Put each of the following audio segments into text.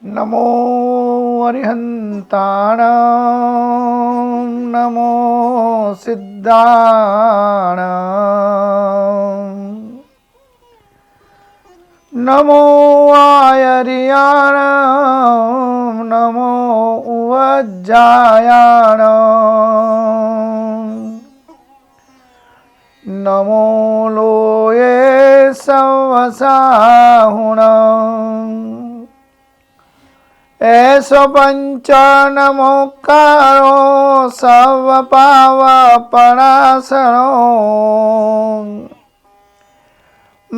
नमो अरिहन्ताणां नमो सिद्धाणां नमो आयर्याणां नमो उवज्जायाणां नमो लोये सवसाहुणां ऐसो पंच नमोकारो सर्वपावपणासनो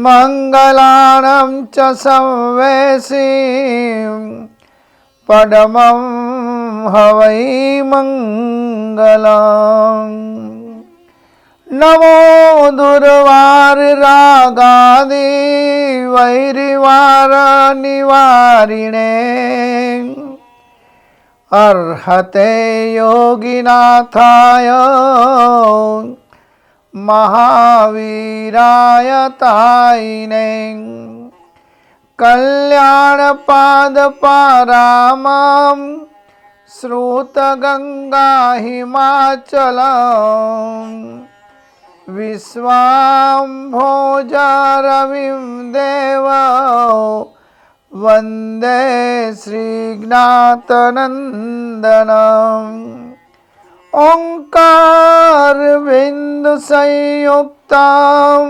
मंगलानं च संवेशी पदमं हवै मंगलम् नमो दुर्वाररागादि वैरिवार निवारिणे अर्हते योगिनाथाय महावीराय तायिने कल्याणपादपारामं श्रुतगंगा हिमाचलम् विश्वाम्भोजारविं देव वन्दे श्रीज्ञातनन्दनम् ओंकारबिन्दुसंयुक्तं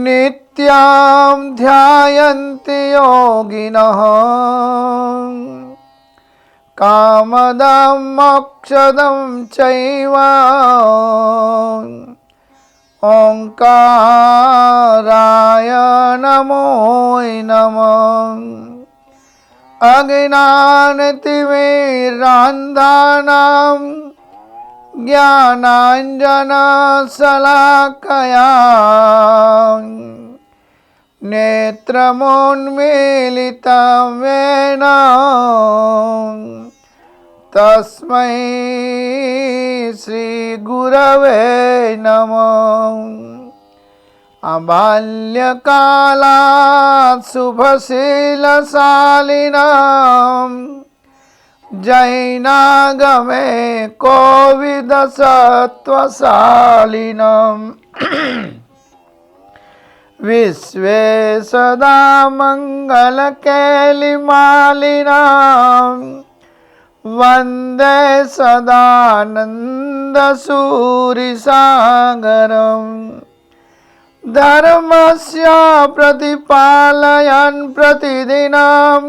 नित्यां ध्यायन्ति योगिनः कामदं मोक्षदं चैव ओंकाराय नमो नमः अज्ञानतिमिरान्धानां ज्ञानाञ्जनशलाकया नेत्रमुन्मीलितं येन तस्मै श्रीगुरवे नमः बाल्यकालात् शुभशीलशालिनां जैनागमे कोविदसत्त्वशालिनम् विश्वेशदा मङ्गलकेलिमालिनां वन्दे सदानन्दसूरिसागरम् धर्मस्य प्रतिपालयन् प्रतिदिनं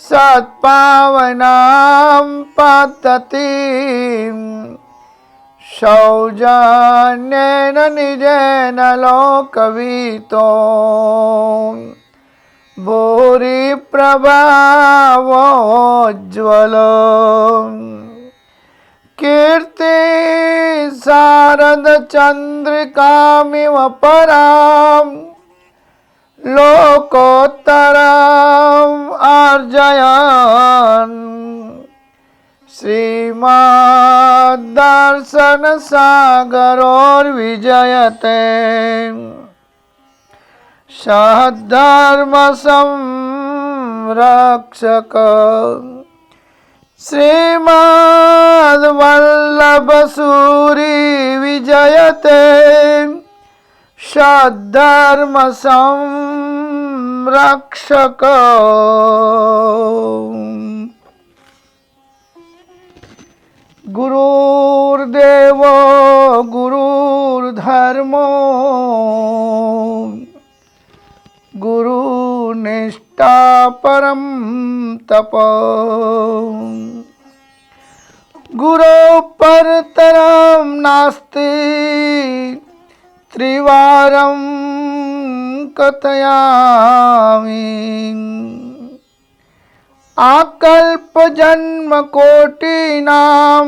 सत्पावनां पद्धतिं सौजन्येन निजेन लोकवितो भूरिप्रभावोज्ज्वलम् कीर्ति शारदचन्द्रिकामिव परां लोकोत्तरम् अर्जयन् श्रीमद्दर्शनसागरोर्विजयते सद्धर्मसंरक्षक श्रीमद्वल्लभसूरि विजयते सद्धर्मसंरक्षक गुरुर्देवो गुरुर्धर्मो गुरुनिष्ठा परं तप गुरो परतरं नास्ति त्रिवारं कथयामि आकल्पजन्मकोटीनां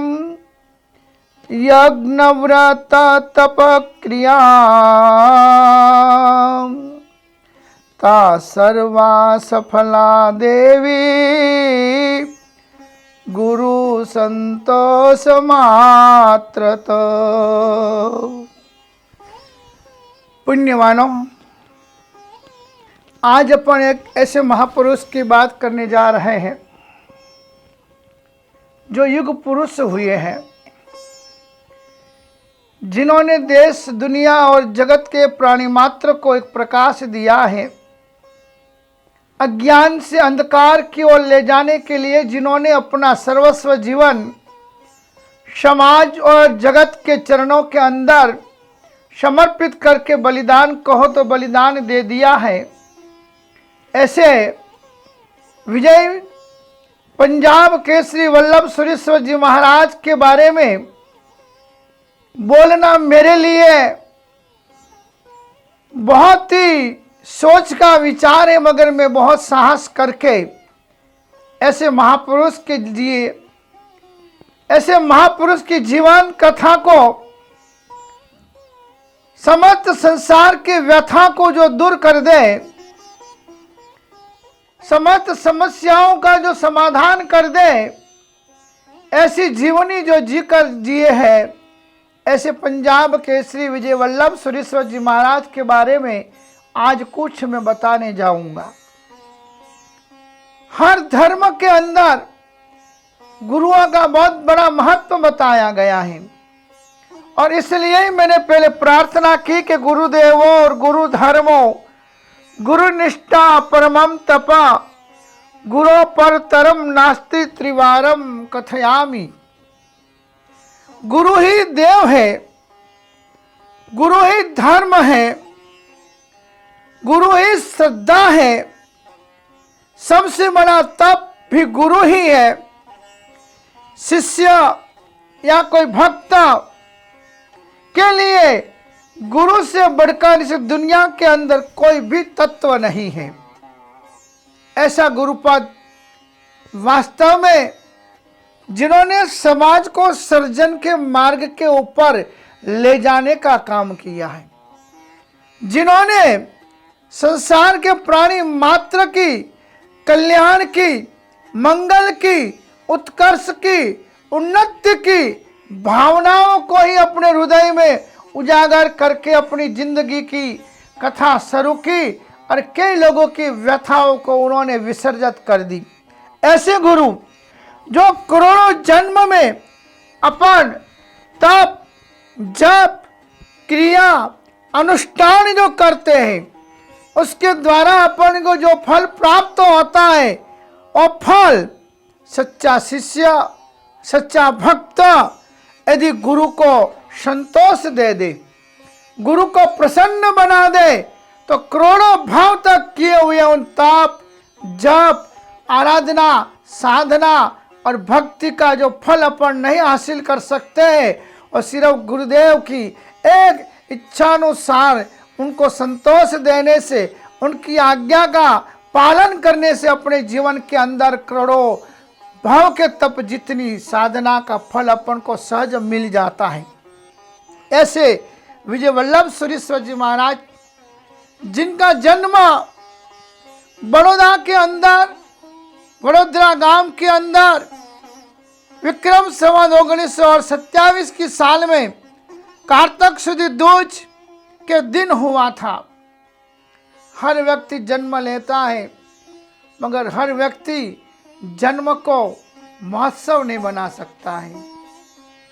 यज्ञव्रततपक्रिया ता सर्वा सफला देवी गुरु संतोष मात्रत। पुण्यवानों, आज अपन एक ऐसे महापुरुष की बात करने जा रहे हैं जो युग पुरुष हुए हैं, जिन्होंने देश दुनिया और जगत के प्राणी मात्र को एक प्रकाश दिया है। अज्ञान से अंधकार की ओर ले जाने के लिए जिन्होंने अपना सर्वस्व जीवन समाज और जगत के चरणों के अंदर समर्पित करके बलिदान कहो तो बलिदान दे दिया है, ऐसे विजय पंजाब केसरी वल्लभ सुरेश्वर जी महाराज के बारे में बोलना मेरे लिए बहुत ही सोच का विचार है, मगर मैं बहुत साहस करके ऐसे महापुरुष के लिए, ऐसे महापुरुष की जीवन कथा को, समस्त संसार के व्यथा को जो दूर कर दे, समस्त समस्याओं का जो समाधान कर दे, ऐसी जीवनी जो जीकर जिए है, ऐसे पंजाब केसरी विजय वल्लभ सुरेश्वर जी महाराज के बारे में आज कुछ मैं बताने जाऊंगा। हर धर्म के अंदर गुरुओं का बहुत बड़ा महत्व बताया गया है और इसलिए ही मैंने पहले प्रार्थना की कि गुरुदेवो और गुरु धर्मो गुरु निष्ठा परमम तपा गुरो पर तरम नास्ति त्रिवारम कथयामि। गुरु ही देव है, गुरु ही धर्म है, गुरु ही श्रद्धा है, सबसे बड़ा तप भी गुरु ही है। शिष्य या कोई भक्त के लिए गुरु से बढ़कर इस दुनिया के अंदर कोई भी तत्व नहीं है। ऐसा गुरुपद वास्तव में जिन्होंने समाज को सृजन के मार्ग के ऊपर ले जाने का काम किया है, जिन्होंने संसार के प्राणी मात्र की कल्याण की, मंगल की, उत्कर्ष की, उन्नति की भावनाओं को ही अपने हृदय में उजागर करके अपनी जिंदगी की कथा शुरू की और कई लोगों की व्यथाओं को उन्होंने विसर्जित कर दी। ऐसे गुरु जो करोड़ों जन्म में अपन तप जप क्रिया अनुष्ठान जो करते हैं, उसके द्वारा अपन को जो फल प्राप्त होता है, और फल सच्चा शिष्य सच्चा भक्त यदि गुरु को संतोष दे दे, गुरु को प्रसन्न बना दे, तो करोड़ों भाव तक किए हुए उन तप जप आराधना साधना और भक्ति का जो फल अपन नहीं हासिल कर सकते, और सिर्फ गुरुदेव की एक इच्छानुसार उनको संतोष देने से, उनकी आज्ञा का पालन करने से अपने जीवन के अंदर करोड़ों भाव के तप जितनी साधना का फल अपन को सहज मिल जाता है। ऐसे विजय वल्लभ सुरेश्वर जी महाराज, जिनका जन्म बड़ौदा के अंदर, वडोदरा गांव के अंदर विक्रम संवत 1927 की साल में कार्तिक सुदी दूज के दिन हुआ था। हर व्यक्ति जन्म लेता है, मगर हर व्यक्ति जन्म को महोत्सव नहीं बना सकता है।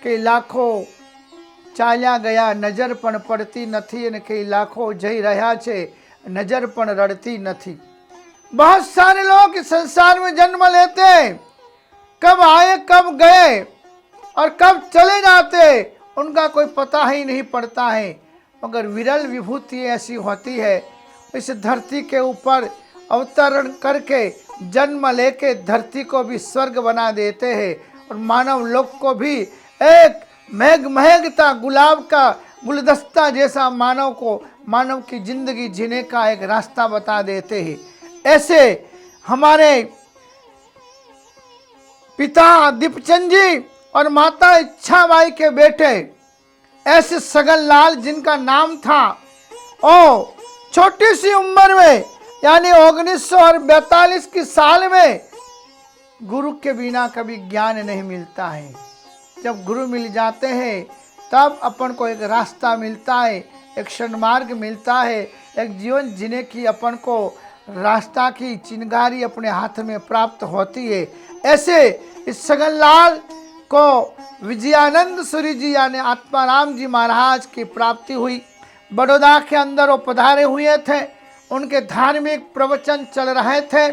कई लाखों चाल्या गया नजर पण पड़ती નથી અને कई लाखों जई રહ્યા છે नजर पण रड़ती નથી। बहुत सारे लोग इस संसार में जन्म लेते हैं, कब आए कब गए और कब चले जाते उनका कोई पता ही नहीं पड़ता है। मगर विरल विभूति ऐसी होती है, इस धरती के ऊपर अवतरण करके जन्म लेके धरती को भी स्वर्ग बना देते हैं और मानव लोक को भी एक महकता गुलाब का गुलदस्ता जैसा मानव की जिंदगी जीने का एक रास्ता बता देते हैं। ऐसे हमारे पिता दीपचंद जी और माता इच्छाबाई के बेटे ऐसे सगन लाल, जिनका नाम था, और छोटी सी उम्र में यानी 1942 की साल में, गुरु के बिना कभी ज्ञान नहीं मिलता है। जब गुरु मिल जाते हैं तब अपन को एक रास्ता मिलता है, एक सन्मार्ग मिलता है, एक जीवन जीने की अपन को रास्ता की चिंगारी अपने हाथ में प्राप्त होती है। ऐसे इस छगनलाल को विजयानंद सूरी जी यानी आत्माराम जी महाराज की प्राप्ति हुई। बड़ौदा के अंदर वो पधारे हुए थे, उनके धार्मिक प्रवचन चल रहे थे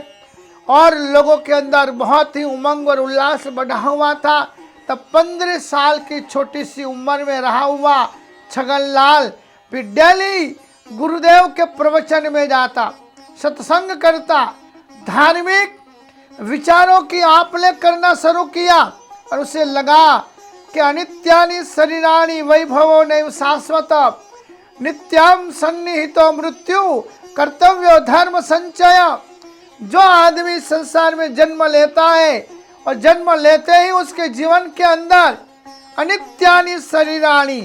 और लोगों के अंदर बहुत ही उमंग और उल्लास बढ़ा हुआ था। तब 15 साल की छोटी सी उम्र में रहा हुआ छगनलाल फिर डेली गुरुदेव के प्रवचन में जाता, सत्संग करता, धार्मिक विचारों की आपले करना शुरू किया और उसे लगा कि अनित्यानि शरीराणि वैभवो नैव शाश्वत नित्यम सन्निहितो मृत्यु कर्तव्य धर्म संचय। जो आदमी संसार में जन्म लेता है और जन्म लेते ही उसके जीवन के अंदर अनित्यानि शरीराणि,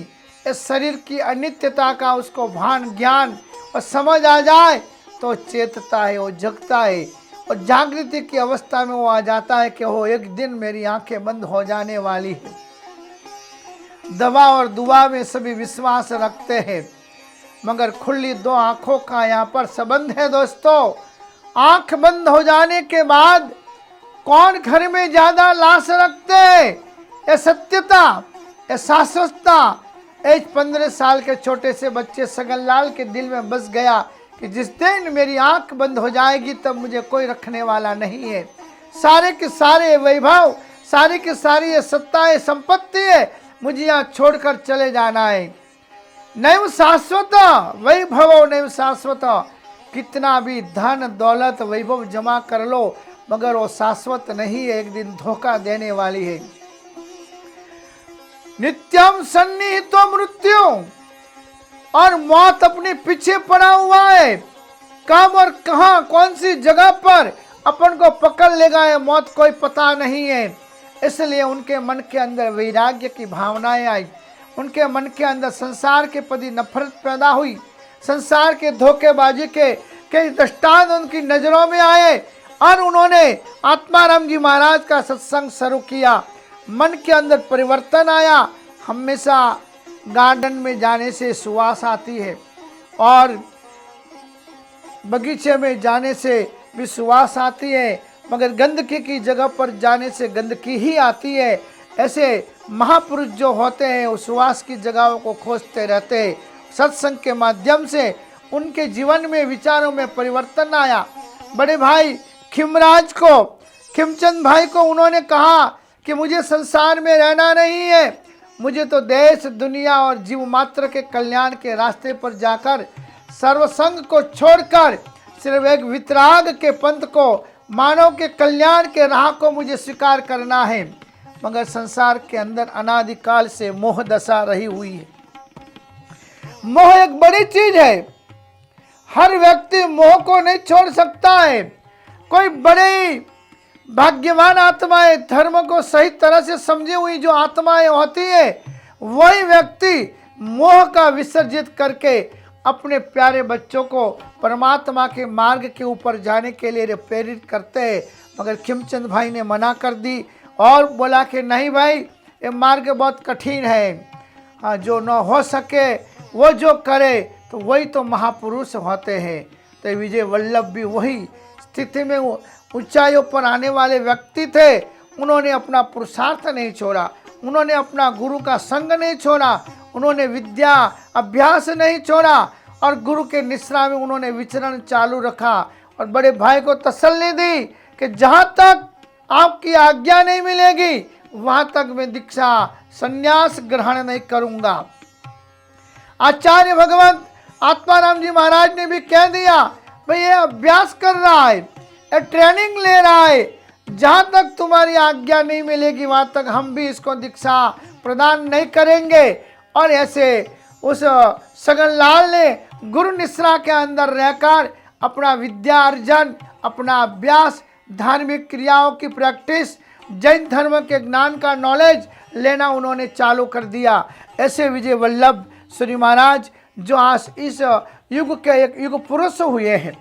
इस शरीर की अनित्यता का उसको भान ज्ञान और समझ आ जाए तो चेतता है, वो जगता है और जागृति की अवस्था में वो आ जाता है कि वो एक दिन मेरी आंखें बंद हो जाने वाली है। दवा और दुआ में सभी विश्वास रखते हैं मगर खुली दो आंखों का यहाँ पर संबंध है दोस्तों। आंख बंद हो जाने के बाद कौन घर में ज्यादा लाश रखते हैं? ये सत्यता, ये शाश्वतता एक 15 साल के छोटे से बच्चे छगनलाल के दिल में बस गया कि जिस दिन मेरी आंख बंद हो जाएगी तब मुझे कोई रखने वाला नहीं है। सारे के सारे वैभव, सारी की सारी ये सत्ता है, संपत्ति है, मुझे यहाँ छोड़कर चले जाना है। नैव शाश्वत वैभव नैव शाश्वत, कितना भी धन दौलत वैभव जमा कर लो मगर वो शाश्वत नहीं है, एक दिन धोखा देने वाली है। नित्यम सन्निहितो मृत्यु, और मौत अपने पीछे पड़ा हुआ है। कब और कहां कौन सी जगह पर अपन को पकड़ लेगा ये मौत कोई पता नहीं है। इसलिए उनके मन के अंदर वैराग्य की भावनाएं आई, उनके मन के अंदर संसार के प्रति नफरत पैदा हुई, संसार के धोखेबाजी के कई दृष्टांत उनकी नजरों में आए और उन्होंने आत्माराम जी महाराज का सत्संग शुरू किया। मन के अंदर परिवर्तन आया। हमेशा गार्डन में जाने से सुवास आती है और बगीचे में जाने से भी सुवास आती है मगर गंदगी की जगह पर जाने से गंदगी ही आती है। ऐसे महापुरुष जो होते हैं उस सुवास की जगहों को खोजते रहते हैं। सत्संग के माध्यम से उनके जीवन में विचारों में परिवर्तन आया। बड़े भाई खिमराज को, खिमचंद भाई को उन्होंने कहा कि मुझे संसार में रहना नहीं है, मुझे तो देश दुनिया और जीव मात्र के कल्याण के रास्ते पर जाकर सर्वसंग को छोड़कर सिर्फ एक वितराग के पंथ को, मानव के कल्याण के राह को मुझे स्वीकार करना है। मगर संसार के अंदर अनादिकाल से मोह दशा रही हुई है। मोह एक बड़ी चीज है, हर व्यक्ति मोह को नहीं छोड़ सकता है। कोई बड़े भाग्यवान आत्माएं, धर्म को सही तरह से समझी हुई जो आत्माएं होती है, वही व्यक्ति मोह का विसर्जित करके अपने प्यारे बच्चों को परमात्मा के मार्ग के ऊपर जाने के लिए प्रेरित करते हैं। मगर खिमचंद भाई ने मना कर दी और बोला कि नहीं भाई, ये मार्ग बहुत कठिन है। हाँ, जो न हो सके वो जो करे तो वही तो महापुरुष होते हैं। तो विजय वल्लभ भी वही स्थिति में ऊंचाइयों पर आने वाले व्यक्ति थे। उन्होंने अपना पुरुषार्थ नहीं छोड़ा, उन्होंने अपना गुरु का संग नहीं छोड़ा, उन्होंने विद्या अभ्यास नहीं छोड़ा और गुरु के निश्रा में उन्होंने विचरण चालू रखा और बड़े भाई को तसल्ली दी कि जहाँ तक आपकी आज्ञा नहीं मिलेगी वहाँ तक मैं दीक्षा संन्यास ग्रहण नहीं करूँगा। आचार्य भगवंत आत्माराम जी महाराज ने भी कह दिया भाई ये अभ्यास कर रहा है, ये ट्रेनिंग ले रहा है, जहाँ तक तुम्हारी आज्ञा नहीं मिलेगी वहाँ तक हम भी इसको दीक्षा प्रदान नहीं करेंगे। और ऐसे उस छगनलाल ने गुरु निश्रा के अंदर रहकर अपना विद्या अर्जन, अपना अभ्यास, धार्मिक क्रियाओं की प्रैक्टिस, जैन धर्म के ज्ञान का नॉलेज लेना उन्होंने चालू कर दिया। ऐसे विजय वल्लभ सूरी महाराज जो आज इस युग के एक युग पुरुष हुए हैं,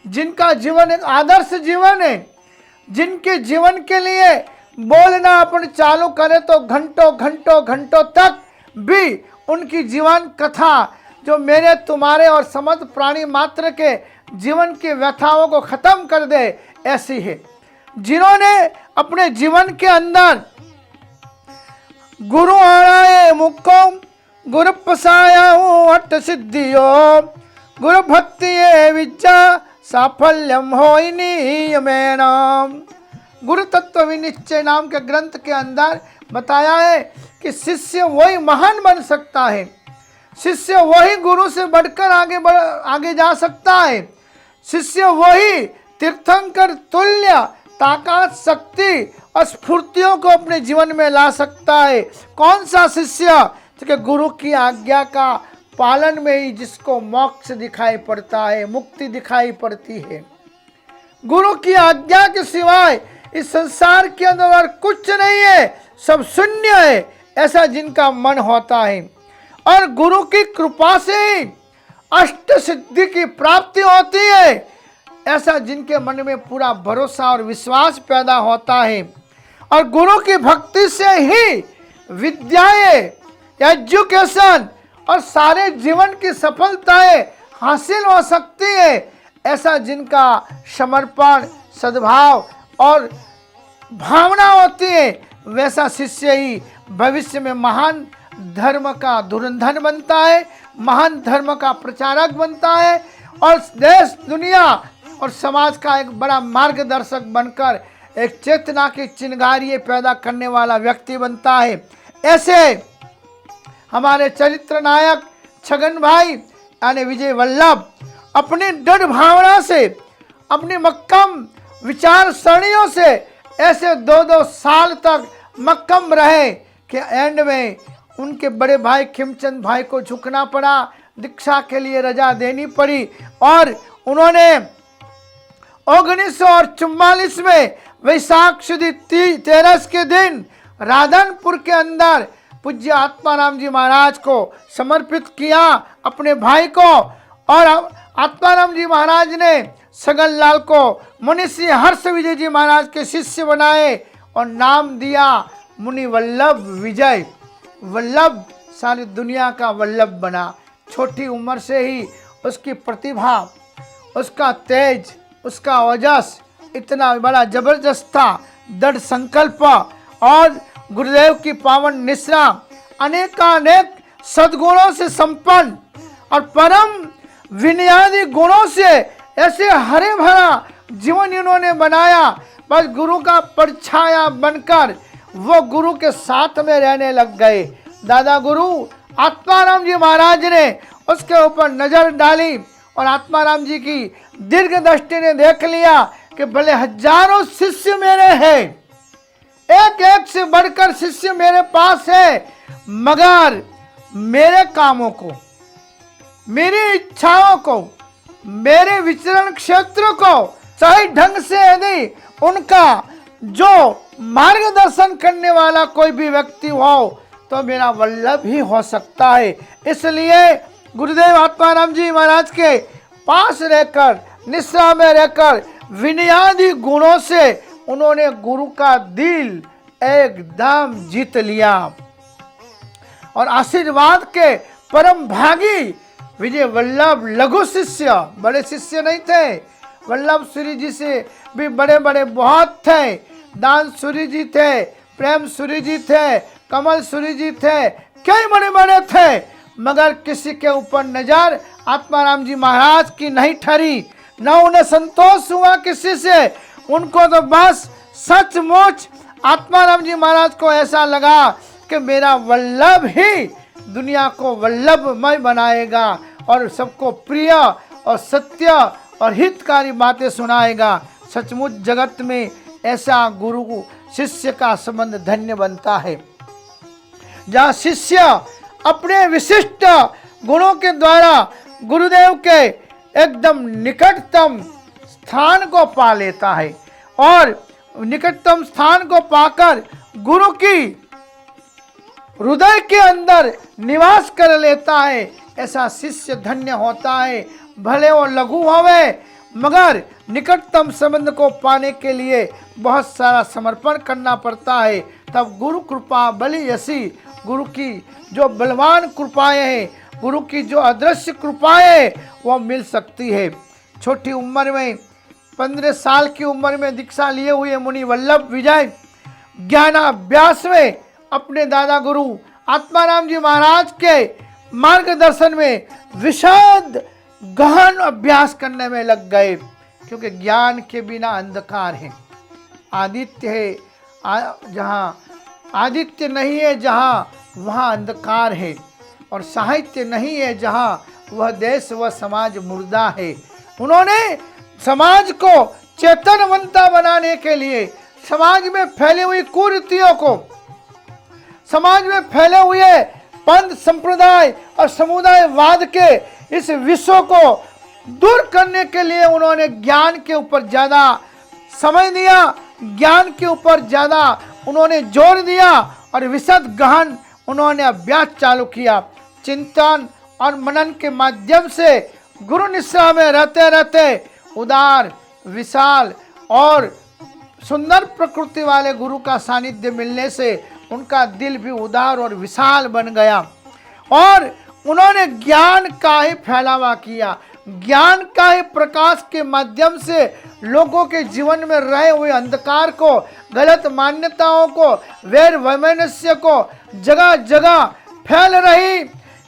जिनका जीवन एक आदर्श जीवन है, जिनके जीवन के लिए बोलना अपन चालू करें तो घंटों घंटों घंटों तक भी उनकी जीवन कथा जो मेरे तुम्हारे और समस्त प्राणी मात्र के जीवन की व्यथाओं को खत्म कर दे, ऐसी है। जिन्होंने अपने जीवन के अंदर गुरु आणाए मुक्को गुरु पसाया अट सिद्धियो गुरु भक्ति विद्या साफल्यम होई नियमेन। गुरु तत्व विनिश्चय नाम के ग्रंथ के अंदर बताया है कि शिष्य वही महान बन सकता है, शिष्य वही गुरु से बढ़कर आगे जा सकता है, शिष्य वही तीर्थंकर तुल्य ताकत शक्ति और स्फूर्तियों को अपने जीवन में ला सकता है। कौन सा शिष्य? क्योंकि गुरु की आज्ञा का पालन में ही जिसको मोक्ष दिखाई पड़ता है, मुक्ति दिखाई पड़ती है। गुरु की आज्ञा के सिवाय इस संसार के अंदर और कुछ नहीं है, सब शून्य है, ऐसा जिनका मन होता है। और गुरु की कृपा से ही अष्ट सिद्धि की प्राप्ति होती है, ऐसा जिनके मन में पूरा भरोसा और विश्वास पैदा होता है। और गुरु की भक्ति से ही विद्याएं, एजुकेशन और सारे जीवन की सफलताएं हासिल हो सकती है, ऐसा जिनका समर्पण, सद्भाव और भावना होती है, वैसा शिष्य ही भविष्य में महान धर्म का धुरंधर बनता है, महान धर्म का प्रचारक बनता है और देश, दुनिया और समाज का एक बड़ा मार्गदर्शक बनकर एक चेतना की चिंगारी पैदा करने वाला व्यक्ति बनता है। ऐसे हमारे चरित्र नायक छगन भाई यानी विजय वल्लभ अपनी दृढ़ भावना से, अपनी मक्कम विचार सरणियों से ऐसे 2-2 साल तक मक्कम रहे कि एंड में उनके बड़े भाई खिमचंद भाई को झुकना पड़ा, दीक्षा के लिए रजा देनी पड़ी और उन्होंने 1944 में वैशाख शुद्ध 13 के दिन राधनपुर के अंदर पूज्य आत्माराम जी महाराज को समर्पित किया अपने भाई को। और आत्माराम जी महाराज ने सगन लाल को मुनिश्री हर्ष विजय जी महाराज के शिष्य बनाए और नाम दिया मुनि वल्लभ विजय। वल्लभ सारी दुनिया का वल्लभ बना। छोटी उम्र से ही उसकी प्रतिभा, उसका तेज, उसका ओजस इतना बड़ा जबरदस्त था, दृढ़ संकल्प और गुरुदेव की पावन निश्रा, अनेकानेक सद्गुणों से संपन्न और परम विनयादी गुणों से ऐसे हरे भरा जीवन इन्होंने बनाया। बस गुरु का परछाया बनकर वो गुरु के साथ में रहने लग गए। दादा गुरु आत्माराम जी महाराज ने उसके ऊपर नजर डाली और आत्माराम जी की दीर्घ दृष्टि ने देख लिया कि भले हजारों शिष्य मेरे हैं, एक एक से बढ़कर शिष्य मेरे पास है, मगर मेरे कामों को, मेरी इच्छाओं को, मेरे विचरण क्षेत्र को सही ढंग से यदि उनका जो मार्गदर्शन करने वाला कोई भी व्यक्ति हो तो मेरा वल्लभ ही हो सकता है। इसलिए गुरुदेव आत्माराम जी महाराज के पास रहकर, निश्रा में रहकर विनयादी गुणों से उन्होंने गुरु का दिल एकदम जीत लिया और आशीर्वाद के परम भागी विजय वल्लभ लघु शिष्य, बड़े शिष्य नहीं थे। वल्लभ सूरी जी से भी बड़े बड़े बहुत थे। दान सूरी जी थे, प्रेम सूरी जी थे, कमल सूरी जी थे, कई बड़े बड़े थे, मगर किसी के ऊपर नजर आत्माराम जी महाराज की नहीं ठहरी, न उन्हें संतोष हुआ किसी से। उनको तो बस सचमुच आत्माराम जी महाराज को ऐसा लगा कि मेरा वल्लभ ही दुनिया को वल्लभमय बनाएगा और सबको प्रिय और सत्य और हितकारी बातें सुनाएगा। सचमुच जगत में ऐसा गुरु शिष्य का संबंध धन्य बनता है, जहाँ शिष्य अपने विशिष्ट गुणों के द्वारा गुरुदेव के एकदम निकटतम स्थान को पा लेता है और निकटतम स्थान को पाकर गुरु की हृदय के अंदर निवास कर लेता है। ऐसा शिष्य धन्य होता है। भले वो लघु होवे, मगर निकटतम संबंध को पाने के लिए बहुत सारा समर्पण करना पड़ता है। तब गुरु कृपा बलि यसी, गुरु की जो बलवान कृपाएं हैं गुरु की जो अदृश्य कृपा है वो मिल सकती है। छोटी उम्र में 15 साल की उम्र में दीक्षा लिए हुए मुनि वल्लभ विजय ज्ञानाभ्यास में अपने दादा गुरु आत्माराम जी महाराज के मार्गदर्शन में विशद गहन अभ्यास करने में लग गए, क्योंकि ज्ञान के बिना अंधकार है। आदित्य है जहाँ आदित्य नहीं है जहाँ वहाँ अंधकार है, और साहित्य नहीं है जहाँ वह देश व समाज मुर्दा है। उन्होंने समाज को चेतनवंता बनाने के लिए समाज में फैली हुई कुरीतियों को, समाज में फैले हुए पंथ संप्रदाय और समुदायवाद के इस विश्व को दूर करने के लिए उन्होंने ज्ञान के ऊपर ज़्यादा समय दिया, ज्ञान के ऊपर ज़्यादा उन्होंने जोर दिया और विशद गहन उन्होंने अभ्यास चालू किया। चिंतन और मनन के माध्यम से गुरु निश्रा में रहते रहते उदार, विशाल और सुंदर प्रकृति वाले गुरु का सानिध्य मिलने से उनका दिल भी उदार और विशाल बन गया, और उन्होंने ज्ञान का ही फैलावा किया। ज्ञान का ही प्रकाश के माध्यम से लोगों के जीवन में रहे हुए अंधकार को, गलत मान्यताओं को, वैर वैमनस्य को, जगह जगह फैल रही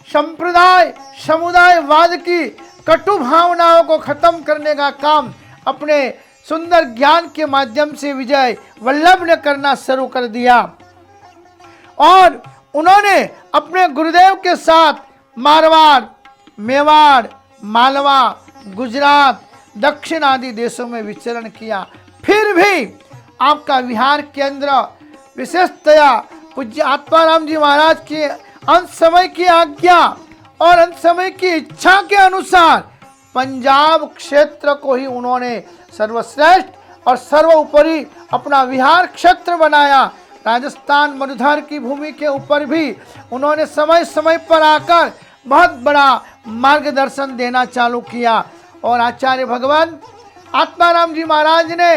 संप्रदाय समुदायवाद की कटु भावनाओं को खत्म करने का काम अपने सुंदर ज्ञान के माध्यम से विजय वल्लभ ने करना शुरू कर दिया। और उन्होंने अपने गुरुदेव के साथ मारवाड़, मेवाड़, मालवा, गुजरात, दक्षिण आदि देशों में विचरण किया। फिर भी आपका विहार केंद्र विशेषतया पूज्य आत्माराम जी महाराज के अंत समय की आज्ञा और अंत समय की इच्छा के अनुसार पंजाब क्षेत्र को ही उन्होंने सर्वश्रेष्ठ और सर्वोपरि अपना विहार क्षेत्र बनाया। राजस्थान मरुधर की भूमि के ऊपर भी उन्होंने समय समय पर आकर बहुत बड़ा मार्गदर्शन देना चालू किया। और आचार्य भगवान आत्माराम जी महाराज ने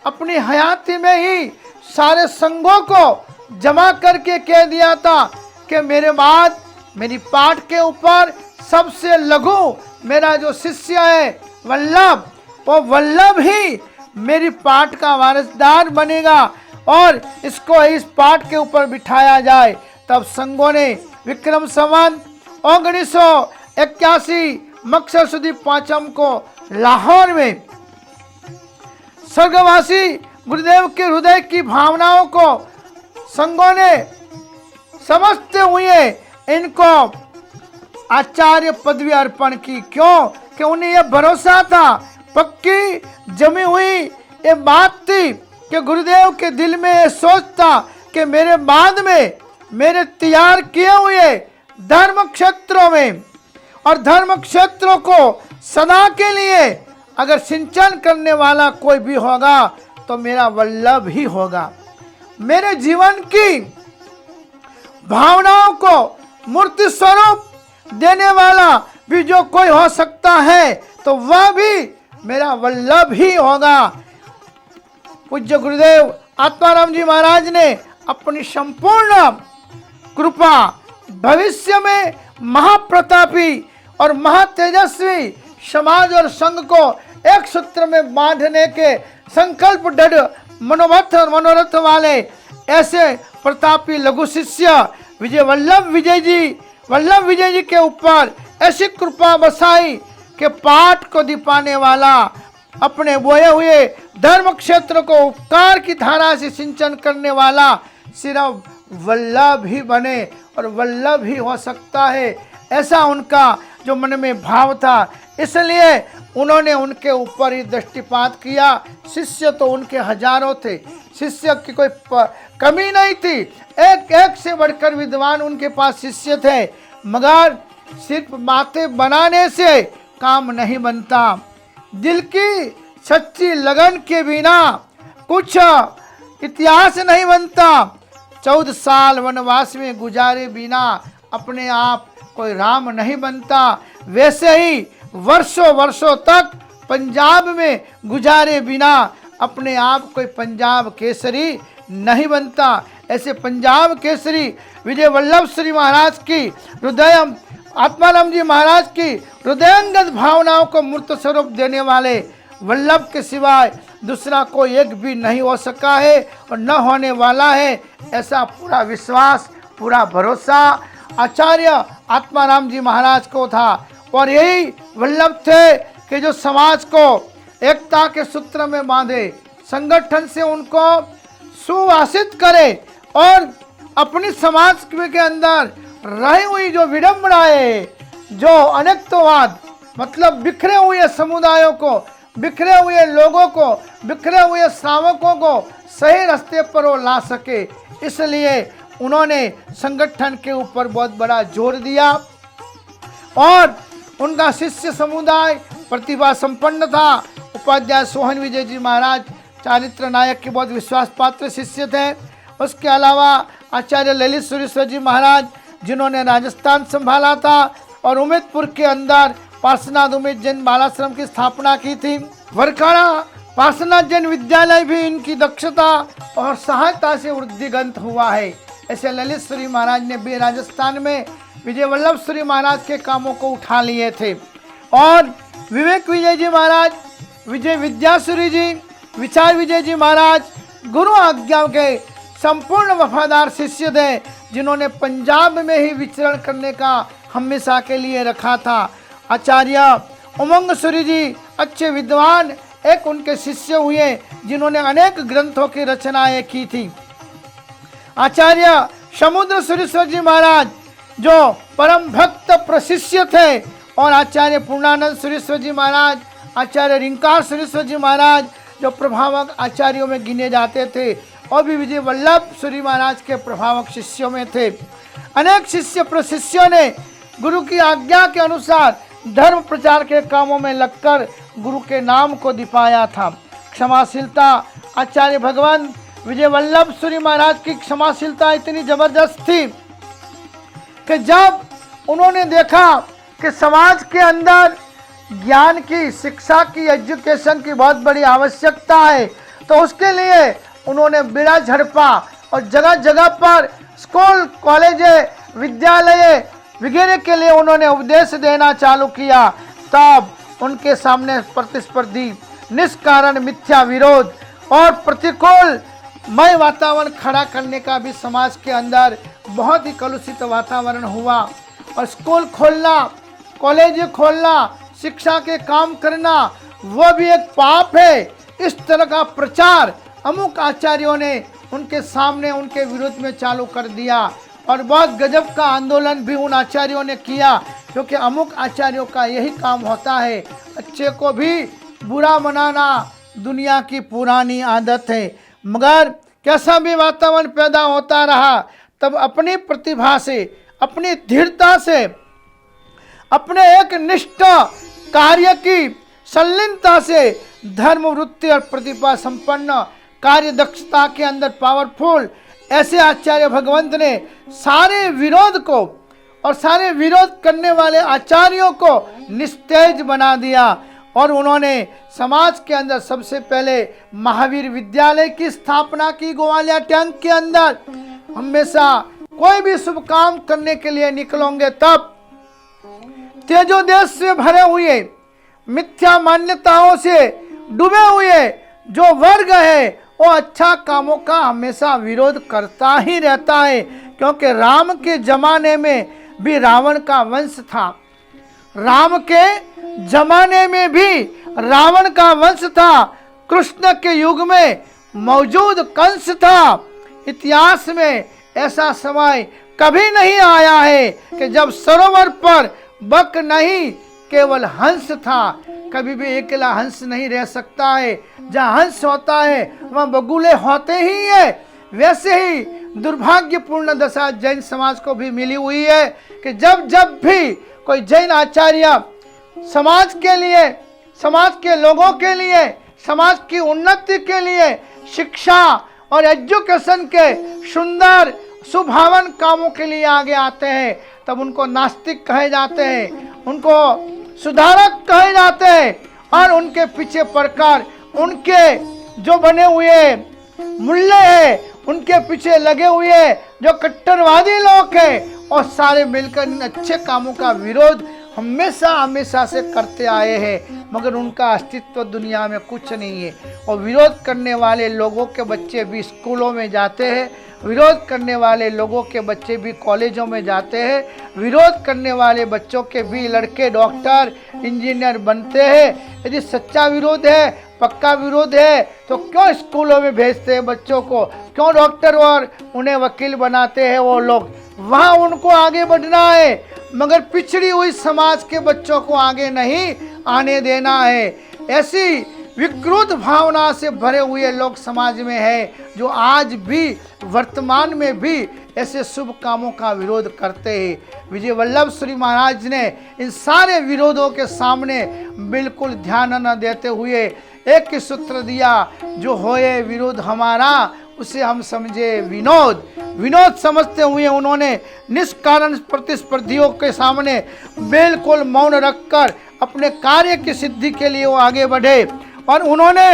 अपनी हयाती में ही सारे संघों को जमा करके कह दिया था कि मेरे बाद मेरी पाठ के ऊपर सबसे लघु मेरा जो शिष्य है वल्लभ, वो वल्लभ ही मेरी पाठ का वारिसदार बनेगा और इसको इस पाठ के ऊपर बिठाया जाए। तब संघों ने विक्रम संवत 1981 मक्सर सुदी पांचम को लाहौर में स्वर्गवासी गुरुदेव के हृदय की भावनाओं को संघों ने समझते हुए इनको आचार्य पदवी अर्पण की। क्यों? कि उन्हें यह भरोसा था, पक्की जमी हुई ये बात थी कि गुरुदेव के दिल में ये सोच था कि मेरे बाद में मेरे तैयार किए हुए धर्म क्षेत्रों में और धर्म क्षेत्रों को सदा के लिए अगर सिंचन करने वाला कोई भी होगा तो मेरा वल्लभ ही होगा। मेरे जीवन की भावनाओं को मूर्ति स्वरूप देने वाला भी जो कोई हो सकता है तो वह भी मेरा वल्लभ ही होगा। पूज्य गुरुदेव आत्माराम जी महाराज ने अपनी संपूर्ण कृपा भविष्य में महाप्रतापी और महातेजस्वी समाज और संघ को एक सूत्र में बांधने के संकल्प दृढ़ मनोमत और मनोरथ वाले ऐसे प्रतापी लघु शिष्य वल्लभ विजय जी के ऊपर ऐसी कृपा बसाई कि पाठ को दिपाने वाला अपने बोए हुए धर्म क्षेत्र को उपकार की धारा से सिंचन करने वाला सिर्फ वल्लभ ही बने और वल्लभ ही हो सकता है, ऐसा उनका जो मन में भाव था। इसलिए उन्होंने उनके ऊपर ही दृष्टिपात किया। शिष्य तो उनके हजारों थे, शिष्य की कोई कमी नहीं थी, एक एक से बढ़कर विद्वान उनके पास शिष्य थे। मगर सिर्फ बातें बनाने से काम नहीं बनता, दिल की सच्ची लगन के बिना कुछ इतिहास नहीं बनता। 14 साल वनवास में गुजारे बिना अपने आप कोई राम नहीं बनता, वैसे ही वर्षों वर्षों तक पंजाब में गुजारे बिना अपने आप कोई पंजाब केसरी नहीं बनता। ऐसे पंजाब केसरी विजय वल्लभ श्री महाराज की हृदय आत्माराम जी महाराज की हृदयंगत भावनाओं को मूर्त स्वरूप देने वाले वल्लभ के सिवाय दूसरा कोई एक भी नहीं हो सका है और न होने वाला है, ऐसा पूरा विश्वास, पूरा भरोसा आचार्य आत्माराम जी महाराज को था। और यही वल्लभ थे कि जो समाज को एकता के सूत्र में बांधे, संगठन से उनको सुवासित करे और अपनी समाज के अंदर रही हुई जो विडंबनाएं, जो अनेकत्ववाद, मतलब बिखरे हुए समुदायों को, बिखरे हुए लोगों को, बिखरे हुए श्रावकों को सही रास्ते पर वो ला सके, इसलिए उन्होंने संगठन के ऊपर बहुत बड़ा जोर दिया। और उनका शिष्य समुदाय प्रतिभा संपन्न था। उपाध्याय सोहन विजय जी महाराज चारित्र नायक के बहुत विश्वास पात्र शिष्य थे। उसके अलावा आचार्य ललित सुरेश्वर जी महाराज, जिन्होंने राजस्थान संभाला था और उमेदपुर के अंदर पार्श्वनाथ उमेद जैन बालाश्रम की स्थापना की थी। वरखाड़ा पार्श्वनाथ जैन विद्यालय भी इनकी दक्षता और सहायता से वृद्धिगंत हुआ है। ऐसे ललित सूरी महाराज ने भी राजस्थान में विजय वल्लभ सूरी महाराज के कामों को उठा लिए थे। और विवेक विजय जी महाराज, विजय विद्यासूरी जी, विचार विजय जी महाराज गुरु आज्ञा के संपूर्ण वफादार शिष्य थे, जिन्होंने पंजाब में ही विचरण करने का हमेशा के लिए रखा था। आचार्य उमंग सूरी जी अच्छे विद्वान एक उनके शिष्य हुए, जिन्होंने अनेक ग्रंथों की रचनाएं की थी। आचार्य समुद्र सुरेश्वर जी महाराज जो परम भक्त प्रशिष्य थे, और आचार्य पूर्णानंद सुरेश्वर जी महाराज, आचार्य रिंकार सुरेश्वर जी महाराज जो प्रभावक आचार्यों में गिने जाते थे, और भी विजय वल्लभ सूरी महाराज के प्रभावक शिष्यों में थे। अनेक शिष्य प्रशिष्यों ने गुरु की आज्ञा के अनुसार धर्म प्रचार के कामों में लगकर गुरु के नाम को दिपाया था। क्षमाशीलता, आचार्य भगवान विजय वल्लभ सूरी महाराज की क्षमाशीलता इतनी जबरदस्त थी कि जब उन्होंने देखा कि समाज के अंदर ज्ञान की, शिक्षा की, एजुकेशन की बहुत बड़ी आवश्यकता है, तो उसके लिए उन्होंने बिड़ा झड़पा और जगह जगह पर स्कूल, कॉलेज, विद्यालय वगैरह के लिए उन्होंने उपदेश देना चालू किया। तब उनके सामने प्रतिस्पर्धी, निष्कारण मिथ्या विरोध और प्रतिकूल मय वातावरण खड़ा करने का भी समाज के अंदर बहुत ही कलुषित वातावरण हुआ। और स्कूल खोलना, कॉलेज खोलना, शिक्षा के काम करना, वह भी एक पाप है। इस तरह का प्रचार अमुक आचार्यों ने उनके सामने, उनके विरोध में चालू कर दिया। और बहुत गजब का आंदोलन भी उन आचार्यों ने किया, क्योंकि अमुक आचार्यों का यही काम होता है, अच्छे को भी बुरा मनाना दुनिया की पुरानी आदत है। मगर कैसा भी वातावरण पैदा होता रहा, तब अपनी प्रतिभा से, अपनी धीरता से, अपने एक निष्ठ कार्य की संलीनता से, धर्म वृत्ति और प्रतिभा संपन्न कार्य दक्षता के अंदर पावरफुल ऐसे आचार्य भगवंत ने सारे विरोध को और सारे विरोध करने वाले आचार्यों को निस्तेज बना दिया। और उन्होंने समाज के अंदर सबसे पहले महावीर विद्यालय की स्थापना की ग्वालियर टैंक के अंदर। हमेशा कोई भी शुभ काम करने के लिए निकलोगे तब तेजोदेश से भरे हुए, मिथ्या मान्यताओं से डूबे हुए जो वर्ग है, वो अच्छा कामों का हमेशा विरोध करता ही रहता है। क्योंकि राम के जमाने में भी रावण का वंश था, राम के जमाने में भी रावण का वंश था, कृष्ण के युग में मौजूद कंस था। इतिहास में ऐसा समय कभी नहीं आया है कि जब सरोवर पर बक नहीं केवल हंस था। कभी भी अकेला हंस नहीं रह सकता है, जहाँ हंस होता है वहाँ बगुले होते ही है। वैसे ही दुर्भाग्यपूर्ण दशा जैन समाज को भी मिली हुई है कि जब जब भी कोई जैन आचार्य समाज के लिए, समाज के लोगों के लिए, समाज की उन्नति के लिए, शिक्षा और एजुकेशन के सुंदर सुभावन कामों के लिए आगे आते हैं, तब उनको नास्तिक कहे जाते हैं, उनको सुधारक कहे जाते हैं। और उनके पीछे पड़कर उनके जो बने हुए मूल्य है, उनके पीछे लगे हुए जो कट्टरवादी लोग हैं, और सारे मिलकर इन अच्छे कामों का विरोध हमेशा हमेशा से करते आए हैं, मगर उनका अस्तित्व दुनिया में कुछ नहीं है। और विरोध करने वाले लोगों के बच्चे भी स्कूलों में जाते हैं, विरोध करने वाले लोगों के बच्चे भी कॉलेजों में जाते हैं, विरोध करने वाले बच्चों के भी लड़के डॉक्टर इंजीनियर बनते हैं। यदि सच्चा विरोध है, पक्का विरोध है, तो क्यों स्कूलों में भेजते हैं बच्चों को, क्यों डॉक्टर और उन्हें वकील बनाते हैं वो लोग? वहाँ उनको आगे बढ़ना है, मगर पिछड़ी हुई समाज के बच्चों को आगे नहीं आने देना है। ऐसी विकृत भावना से भरे हुए लोग समाज में हैं, जो आज भी वर्तमान में भी ऐसे शुभ कामों का विरोध करते हैं। विजय वल्लभ श्री महाराज ने इन सारे विरोधों के सामने बिल्कुल ध्यान न देते हुए एक ही सूत्र दिया, जो होए विरोध हमारा उसे हम समझे विनोद। विनोद समझते हुए उन्होंने निष्कारण प्रतिस्पर्धियों के सामने बिल्कुल मौन रखकर अपने कार्य की सिद्धि के लिए वो आगे बढ़े। और उन्होंने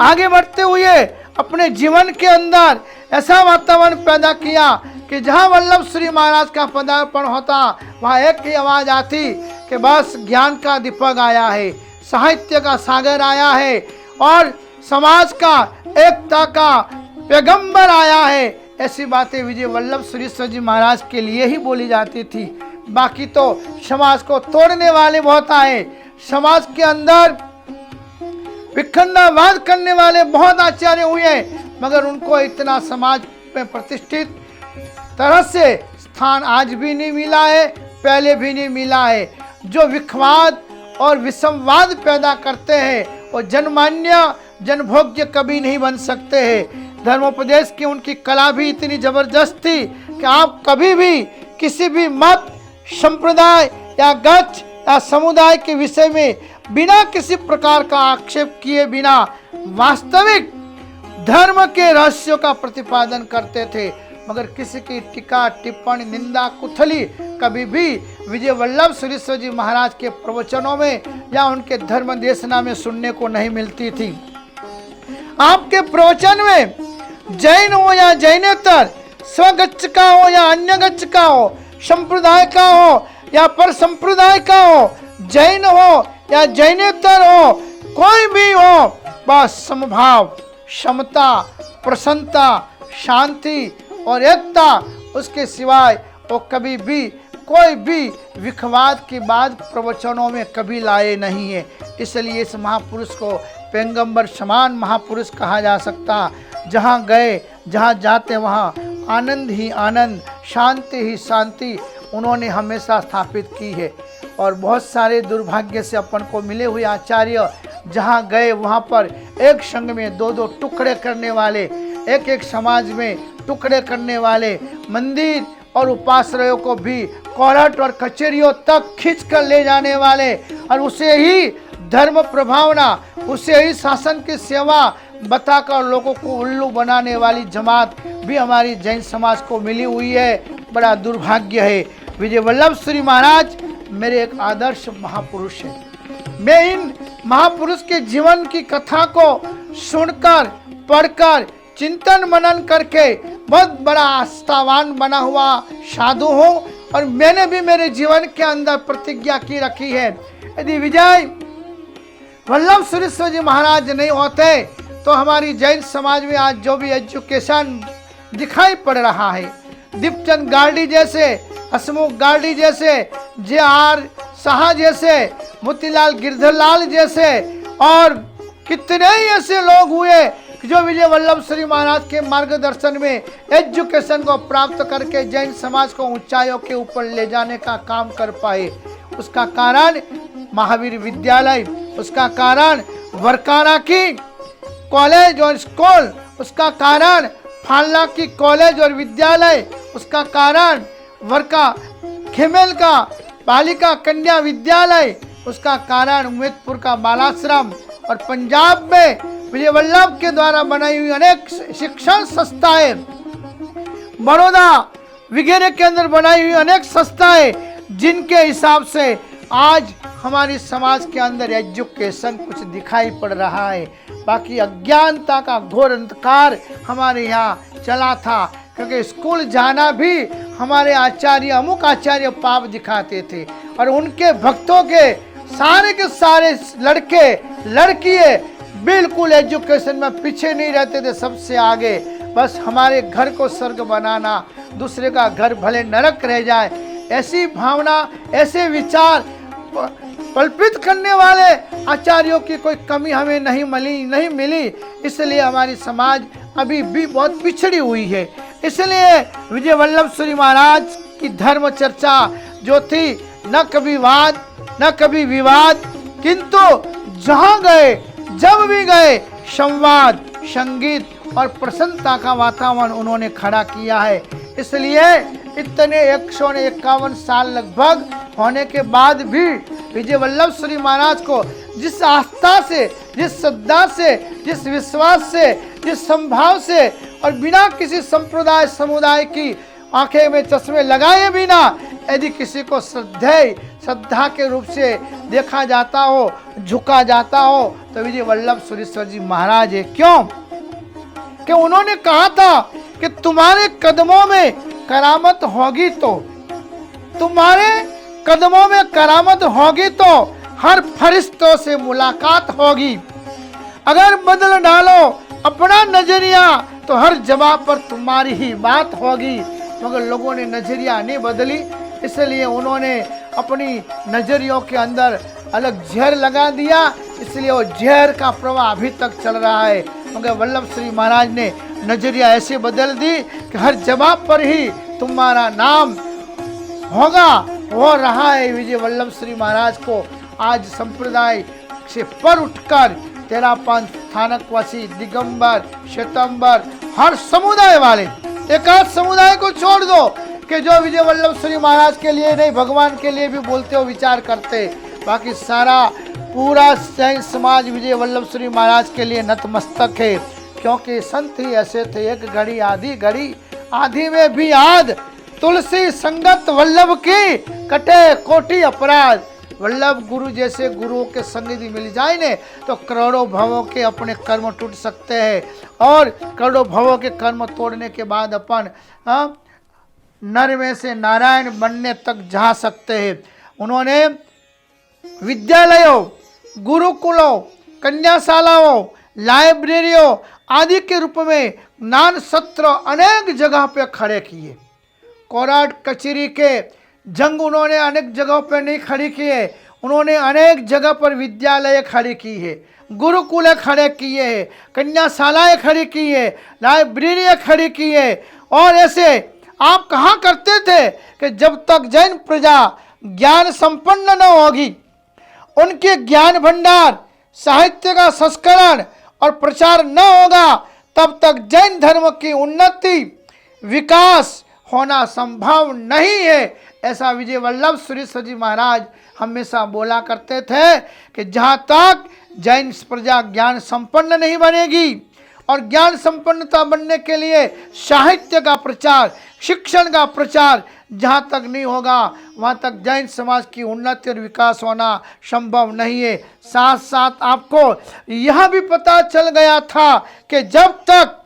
आगे बढ़ते हुए अपने जीवन के अंदर ऐसा वातावरण पैदा किया कि जहाँ वल्लभ श्री महाराज का पदार्पण होता, वहाँ एक ही आवाज़ आती कि बस ज्ञान का दीपक आया है, साहित्य का सागर आया है और समाज का एकता का पैगंबर आया है। ऐसी बातें विजय वल्लभ सुरेश्वर जी महाराज के लिए ही बोली जाती थी। बाकी तो समाज को तोड़ने वाले बहुत आए, समाज के अंदर विखंडनवाद करने वाले बहुत आचार्य हुए, मगर उनको इतना समाज में प्रतिष्ठित तरह से स्थान आज भी नहीं मिला है, पहले भी नहीं मिला है। जो विखवाद और विषमवाद पैदा करते हैं वो जनमान्य जनभोग्य कभी नहीं बन सकते हैं। धर्मोपदेश की उनकी कला भी इतनी जबरदस्त थी कि आप कभी भी किसी भी मत, संप्रदाय या गच या समुदाय के विषय में बिना किसी प्रकार का आक्षेप किए बिना वास्तविक धर्म के रहस्यों का प्रतिपादन करते थे। मगर किसी की टीका टिप्पणी निंदा कुथली कभी भी विजय वल्लभ सुरेश्वर जी महाराज के प्रवचनों में या उनके धर्म देशना में सुनने को नहीं मिलती थी। आपके प्रवचन में जैन हो या जैनेतर, स्वगच्छ का हो या अन्य गच्छ का हो, संप्रदाय का हो या पर संप्रदाय का हो, जैन हो या जैनेतर हो, कोई भी हो, बस समभाव, समता, प्रसन्नता, शांति और एकता, उसके सिवाय वो कभी भी कोई भी विखवाद की बात प्रवचनों में कभी लाए नहीं है। इसलिए इस महापुरुष को पैगंबर समान महापुरुष कहा जा सकता। जहाँ गए, जहाँ जाते वहाँ आनंद ही आनंद, शांति ही शांति उन्होंने हमेशा स्थापित की है। और बहुत सारे दुर्भाग्य से अपन को मिले हुए आचार्य जहाँ गए वहाँ पर एक संग में दो दो टुकड़े करने वाले, एक एक समाज में टुकड़े करने वाले, मंदिर और उपाश्रयों को भी कोर्ट और कचहरियों तक खींच कर ले जाने वाले, और उसे ही धर्म प्रभावना, उसे ही शासन की सेवा बताकर लोगों को उल्लू बनाने वाली जमात भी हमारी जैन समाज को मिली हुई है। बड़ा दुर्भाग्य है। विजय वल्लभ श्री महाराज मेरे एक आदर्श महापुरुष हैं। मैं इन महापुरुष के जीवन की कथा को सुनकर, पढ़कर, चिंतन मनन करके बहुत बड़ा आस्थावान बना हुआ साधु हूँ। और मैंने भी मेरे जीवन के अंदर प्रतिज्ञा की रखी है, यदि विजय वल्लभ सुरेश्वर जी महाराज नहीं होते तो हमारी जैन समाज में आज जो भी एजुकेशन दिखाई पड़ रहा है, दीपचंद गार्डी जैसे, हसमुख गार्डी जैसे, जे.आर. शाह जैसे, मोतीलाल गिरधरलाल जैसे और कितने ही ऐसे लोग हुए जो विजय वल्लभ श्री महाराज के मार्गदर्शन में एजुकेशन को प्राप्त करके जैन समाज को ऊंचाइयों के ऊपर ले जाने का काम कर पाए। उसका कारण महावीर विद्यालय, उसका कारण वरकाना की कॉलेज और स्कूल, उसका कारण फालना की कॉलेज और विद्यालय, उसका कारण वर्का खेमेल का बालिका कन्या विद्यालय, उसका कारण उम्मेदपुर का बालाश्रम और पंजाब में विजय वल्लभ के द्वारा बनाई हुई अनेक शिक्षण संस्थाएं, बड़ौदा वगैरह के अंदर बनाई हुई अनेक संस्थाएं, जिनके हिसाब से आज हमारी समाज के अंदर एजुकेशन कुछ दिखाई पड़ रहा है। बाकी अज्ञानता का घोर अंधकार हमारे यहाँ चला था, क्योंकि स्कूल जाना भी हमारे आचार्य अमुक आचार्य पाप दिखाते थे, और उनके भक्तों के सारे लड़के लड़कियां बिल्कुल एजुकेशन में पीछे नहीं रहते थे, सबसे आगे। बस हमारे घर को स्वर्ग बनाना, दूसरे का घर भले नरक रह जाए, ऐसी भावना, ऐसे विचार कल्पित करने वाले आचार्यों की कोई कमी हमें नहीं मिली। इसलिए हमारी समाज अभी भी बहुत पिछड़ी हुई है। इसलिए विजय वल्लभ सूरी महाराज की धर्म चर्चा जो थी, न कभी वाद न कभी विवाद, किंतु जहां गए, जब भी गए, संवाद, संगीत और प्रसन्नता का वातावरण उन्होंने खड़ा किया है। इसलिए इतने 151 साल लगभग होने के बाद भी विजय वल्लभ सूरी महाराज को जिस आस्था से, जिस श्रद्धा से, जिस विश्वास से, जिस संभाव से, और बिना किसी संप्रदाय समुदाय की आंखें में चश्मे लगाए बिना यदि किसी को श्रद्धा के रूप से देखा जाता हो, झुका जाता हो, तो विजय वल्लभ सुरेश्वर जी महाराज है। क्यों? कि उन्होंने कहा था कि तुम्हारे कदमों में करामत होगी, तो तुम्हारे कदमों में करामत होगी तो हर फरिश्तों से मुलाकात होगी। अगर बदल डालो अपना नजरिया तो हर जवाब पर तुम्हारी ही बात होगी। मगर लोगों ने नजरिया नहीं बदली, इसलिए उन्होंने अपनी नजरियों के अंदर अलग जहर लगा दिया। इसलिए वो जहर का प्रवाह अभी तक चल रहा है। मगर वल्लभ श्री महाराज ने नजरिया ऐसे बदल दी कि हर जवाब पर ही तुम्हारा नाम होगा, हो रहा है। विजय वल्लभ श्री महाराज को आज संप्रदाय से पर उठकर तेरापंथ, स्थानकवासी, दिगंबर, श्वेतंबर, हर समुदाय वाले, एक आध समुदाय को छोड़ दो कि जो विजय वल्लभ श्री महाराज के लिए नहीं, भगवान के लिए भी बोलते हो, विचार करते, बाकी सारा पूरा जैन समाज विजय वल्लभ श्री महाराज के लिए नतमस्तक है। क्योंकि संत ही ऐसे थे, एक घड़ी आधी घड़ी, आधी में भी आध, तुलसी संगत वल्लभ की कटे कोटि अपराध। वल्लभ गुरु जैसे गुरुओं के संग यदि मिल जाए ने तो करोड़ों भवों के अपने कर्म टूट सकते हैं, और करोड़ों भवों के कर्म तोड़ने के बाद अपन नर में से नारायण बनने तक जा सकते हैं। उन्होंने विद्यालयों, गुरुकुलों, कन्याशालाओं, लाइब्रेरियों आदि के रूप में ज्ञान सत्र अनेक जगह पे खड़े किए। कोर्ट कचहरी के जंग उन्होंने अनेक जगहों पर नहीं खड़ी किए, उन्होंने अनेक जगह पर विद्यालय खड़े की है, गुरुकुल खड़े किए हैं, कन्याशालाएं खड़ी की है, लाइब्रेरी खड़ी की है। और ऐसे आप कहाँ करते थे कि जब तक जैन प्रजा ज्ञान संपन्न न होगी, उनके ज्ञान भंडार, साहित्य का संस्करण और प्रचार न होगा, तब तक जैन धर्म की उन्नति, विकास होना संभव नहीं है। ऐसा विजय वल्लभ सुरेश्वर जी महाराज हमेशा बोला करते थे कि जहाँ तक जैन प्रजा ज्ञान संपन्न नहीं बनेगी, और ज्ञान संपन्नता बनने के लिए साहित्य का प्रचार, शिक्षण का प्रचार जहाँ तक नहीं होगा, वहाँ तक जैन समाज की उन्नति और विकास होना संभव नहीं है। साथ साथ आपको यह भी पता चल गया था कि जब तक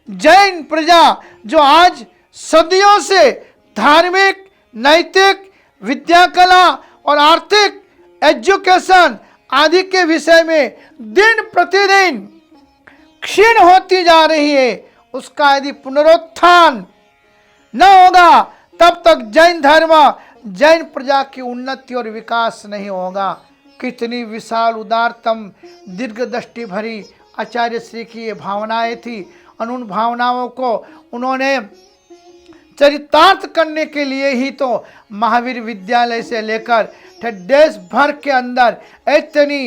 जैन प्रजा जो आज सदियों से धार्मिक, नैतिक, विद्या कला और आर्थिक, एजुकेशन आदि के विषय में दिन प्रतिदिन क्षीण होती जा रही है, उसका यदि पुनरुत्थान न होगा, तब तक जैन धर्म, जैन प्रजा की उन्नति और विकास नहीं होगा। कितनी विशाल, उदारतम, दीर्घदृष्टि भरी आचार्य श्री की ये भावनाएं थी। उन भावनाओं को उन्होंने चरितार्थ करने के लिए ही तो महावीर विद्यालय से लेकर देश भर के अंदर इतनी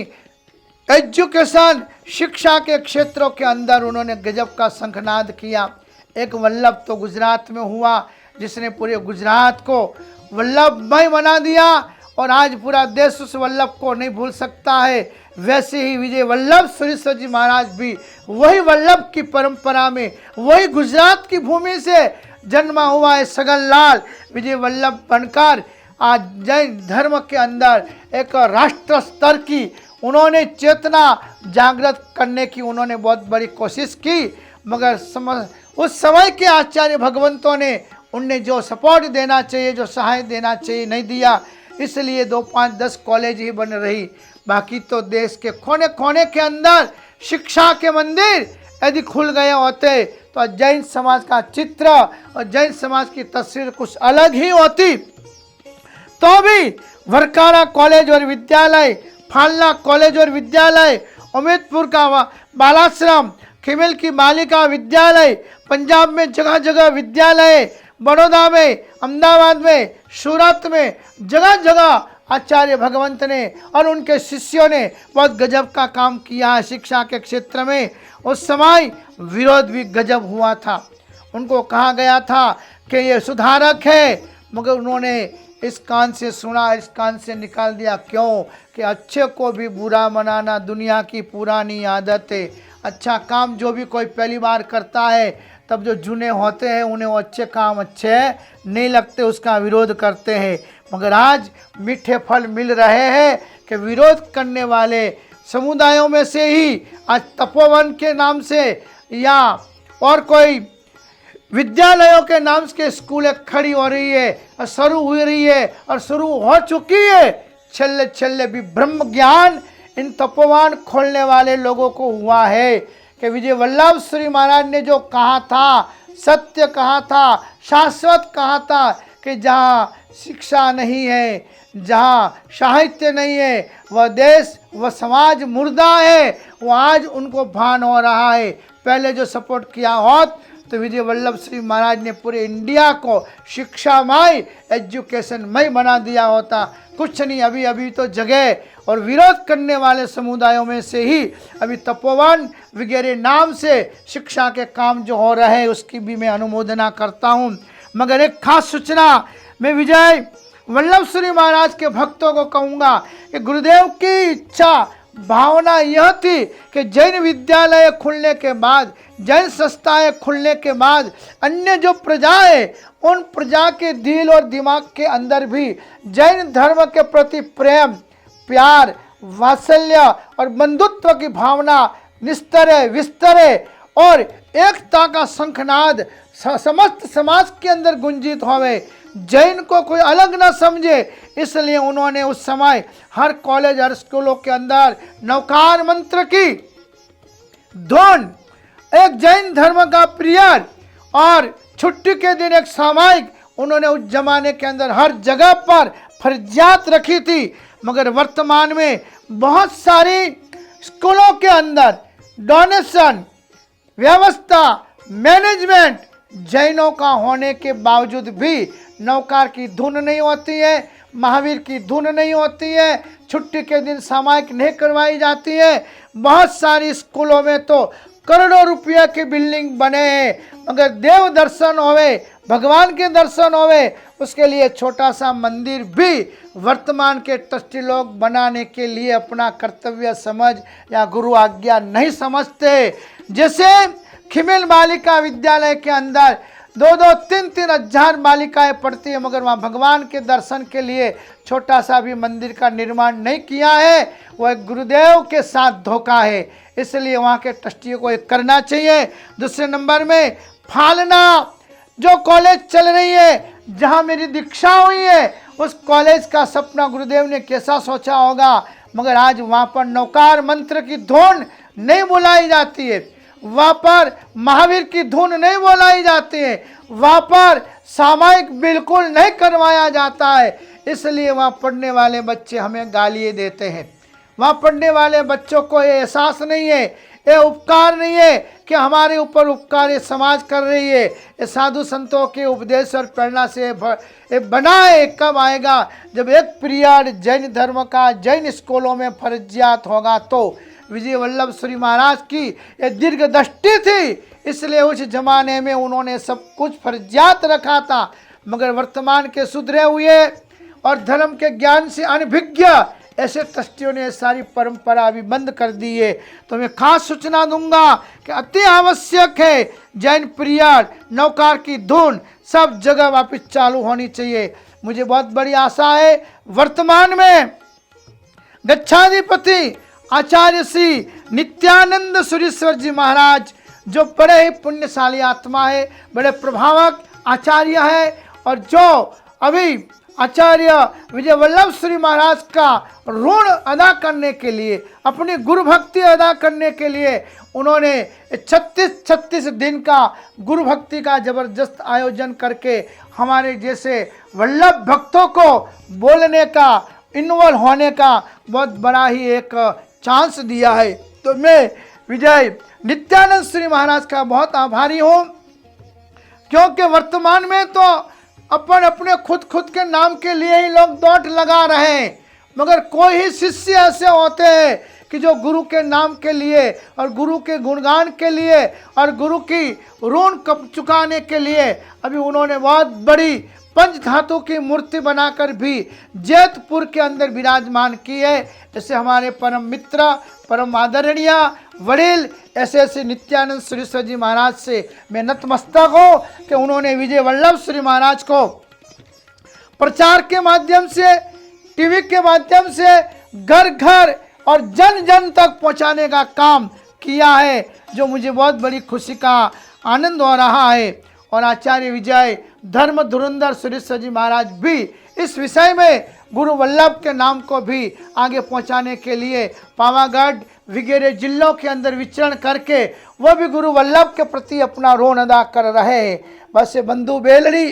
एजुकेशन, शिक्षा के क्षेत्रों के अंदर उन्होंने गजब का शंखनाद किया। एक वल्लभ तो गुजरात में हुआ, जिसने पूरे गुजरात को वल्लभमय बना दिया, और आज पूरा देश उस वल्लभ को नहीं भूल सकता है। वैसे ही विजय वल्लभ सुरेश्वर जी महाराज भी वही वल्लभ की परंपरा में, वही गुजरात की भूमि से जन्मा हुआ है सगन लाल विजय वल्लभ बनकर आज जैन धर्म के अंदर एक राष्ट्र स्तर की उन्होंने चेतना जागृत करने की उन्होंने बहुत बड़ी कोशिश की। मगर उस समय के आचार्य भगवंतों ने उनने जो सपोर्ट देना चाहिए, जो सहायता देना चाहिए, नहीं दिया। इसलिए 2, 5, 10 कॉलेज ही बन रही। बाकी तो देश के कोने कोने के अंदर शिक्षा के मंदिर यदि खुल गए होते तो जैन समाज का चित्र और जैन समाज की तस्वीर कुछ अलग ही होती। तो भी वरकारा कॉलेज और विद्यालय, फालना कॉलेज और विद्यालय, अमितपुर का बालाश्रम, खिमिल की बालिका विद्यालय, पंजाब में जगह जगह विद्यालय, बड़ौदा में, अहमदाबाद में, सूरत में, जगह जगह आचार्य भगवंत ने और उनके शिष्यों ने बहुत गजब का काम किया है शिक्षा के क्षेत्र में। उस समय विरोध भी गजब हुआ था। उनको कहा गया था कि ये सुधारक है, मगर उन्होंने इस कान से सुना, इस कान से निकाल दिया। क्यों? कि अच्छे को भी बुरा मनाना दुनिया की पुरानी आदत है। अच्छा काम जो भी कोई पहली बार करता है, तब जो जुने होते हैं उन्हें वो अच्छे काम अच्छे नहीं लगते, उसका विरोध करते हैं। मगर आज मीठे फल मिल रहे हैं कि विरोध करने वाले समुदायों में से ही आज तपोवन के नाम से या और कोई विद्यालयों के नाम के स्कूलें खड़ी हो रही है और शुरू हो रही है और शुरू हो चुकी है। छल्ले छल्ले भी ब्रह्म ज्ञान इन तपोवन खोलने वाले लोगों को हुआ है कि विजय वल्लभ श्री महाराज ने जो कहा था, सत्य कहा था, शाश्वत कहा था कि जहाँ शिक्षा नहीं है, जहाँ साहित्य नहीं है, वह देश वह समाज मुर्दा है। वो आज उनको भान हो रहा है। पहले जो सपोर्ट किया होत तो विजय वल्लभ श्री महाराज ने पूरे इंडिया को शिक्षामय, एजुकेशनमय बना दिया होता। कुछ नहीं, अभी अभी तो जगह और विरोध करने वाले समुदायों में से ही अभी तपोवन वगैरह नाम से शिक्षा के काम जो हो रहे हैं उसकी भी मैं अनुमोदना करता हूँ। मगर एक खास सूचना मैं विजय वल्लभ श्री महाराज के भक्तों को कहूँगा कि गुरुदेव की इच्छा भावना यह थी कि जैन विद्यालय खुलने के बाद, जैन संस्थाएं खुलने के बाद अन्य जो प्रजा है उन प्रजा के दिल और दिमाग के अंदर भी जैन धर्म के प्रति प्रेम, प्यार, वात्सल्य और बंधुत्व की भावना निस्तरे विस्तरे और एकता का शंखनाद समस्त समाज के अंदर गुंजित होवे, जैन को कोई अलग ना समझे। इसलिए उन्होंने उस समय हर कॉलेज, हर स्कूलों के अंदर नवकार मंत्र की धुन, एक जैन धर्म का पीरियड और छुट्टी के दिन एक सामायिक उन्होंने उस जमाने के अंदर हर जगह पर फरजियात रखी थी। मगर वर्तमान में बहुत सारी स्कूलों के अंदर डोनेशन व्यवस्था, मैनेजमेंट जैनों का होने के बावजूद भी नवकार की धुन नहीं होती है, महावीर की धुन नहीं होती है, छुट्टी के दिन सामायिक नहीं करवाई जाती है। बहुत सारी स्कूलों में तो करोड़ों रुपये की बिल्डिंग बने हैं, मगर देव दर्शन होवे, भगवान के दर्शन होवे, उसके लिए छोटा सा मंदिर भी वर्तमान के ट्रस्टी लोग बनाने के लिए अपना कर्तव्य समझ या गुरु आज्ञा नहीं समझते। जैसे खिमिल बालिका विद्यालय के अंदर 2-2, 3-3 हजार बालिकाएं पढ़ती है, मगर वहाँ भगवान के दर्शन के लिए छोटा सा भी मंदिर का निर्माण नहीं किया है। वह एक गुरुदेव के साथ धोखा है। इसलिए वहाँ के ट्रस्टियों को एक करना चाहिए। दूसरे नंबर में फालना जो कॉलेज चल रही है, जहाँ मेरी दीक्षा हुई है, उस कॉलेज का सपना गुरुदेव ने कैसा सोचा होगा। मगर आज वहाँ पर नवकार मंत्र की धुन नहीं बुलाई जाती है, वहाँ पर महावीर की धुन नहीं बोलाई जाती है, वहाँ पर सामायिक बिल्कुल नहीं करवाया जाता है। इसलिए वहाँ पढ़ने वाले बच्चे हमें गालियाँ देते हैं। वहाँ पढ़ने वाले बच्चों को ये एहसास नहीं है, ये उपकार नहीं है कि हमारे ऊपर उपकार ये समाज कर रही है। ये साधु संतों के उपदेश और प्रेरणा से ये बना है। कब आएगा? जब एक पीरियड जैन धर्म का जैन स्कूलों में फर्जियात होगा। तो विजय वल्लभ श्री महाराज की ये दीर्घ दृष्टि थी, इसलिए उस जमाने में उन्होंने सब कुछ फर्जियात रखा था। मगर वर्तमान के सुधरे हुए और धर्म के ज्ञान से अनभिज्ञ ऐसे ट्रस्टियों ने सारी परंपरा अभी बंद कर दी है। तो मैं खास सूचना दूंगा कि अति आवश्यक है जैन पीरियड, नवकार की धुन सब जगह वापस चालू होनी चाहिए। मुझे बहुत बड़ी आशा है वर्तमान में गच्छाधिपति आचार्य श्री नित्यानंद सुरेश्वर जी महाराज जो बड़े ही पुण्यशाली आत्मा है, बड़े प्रभावक आचार्य है और जो अभी आचार्य विजय वल्लभ श्री महाराज का ऋण अदा करने के लिए, अपनी गुरु भक्ति अदा करने के लिए उन्होंने 36 दिन का गुरु भक्ति का जबरदस्त आयोजन करके हमारे जैसे वल्लभ भक्तों को बोलने का, इन्वॉल्व होने का बहुत बड़ा ही एक चांस दिया है। तो मैं विजय नित्यानंद श्री महाराज का बहुत आभारी हूँ, क्योंकि वर्तमान में तो अपन अपने खुद के नाम के लिए ही लोग दौड़ लगा रहे हैं, मगर कोई ही शिष्य ऐसे होते हैं कि जो गुरु के नाम के लिए और गुरु के गुणगान के लिए और गुरु की ऋण चुकाने के लिए अभी उन्होंने बहुत बड़ी पंच धातु की मूर्ति बनाकर भी जैतपुर के अंदर विराजमान की है। ऐसे हमारे परम मित्र, परम आदरणीय वड़ील ऐसे नित्यानंद सुरेश्वर जी महाराज से मैं नतमस्तक हूँ कि उन्होंने विजय वल्लभ श्री महाराज को प्रचार के माध्यम से, टीवी के माध्यम से घर घर और जन जन तक पहुँचाने का काम किया है, जो मुझे बहुत बड़ी खुशी का आनंद हो रहा है। और आचार्य विजय धर्म धुरंधर सुरेश्वर जी महाराज भी इस विषय में गुरु वल्लभ के नाम को भी आगे पहुंचाने के लिए पावागढ़ वगैरह जिलों के अंदर विचरण करके वह भी गुरु वल्लभ के प्रति अपना ऋण अदा कर रहे हैं। बस ये बंधु बेलड़ी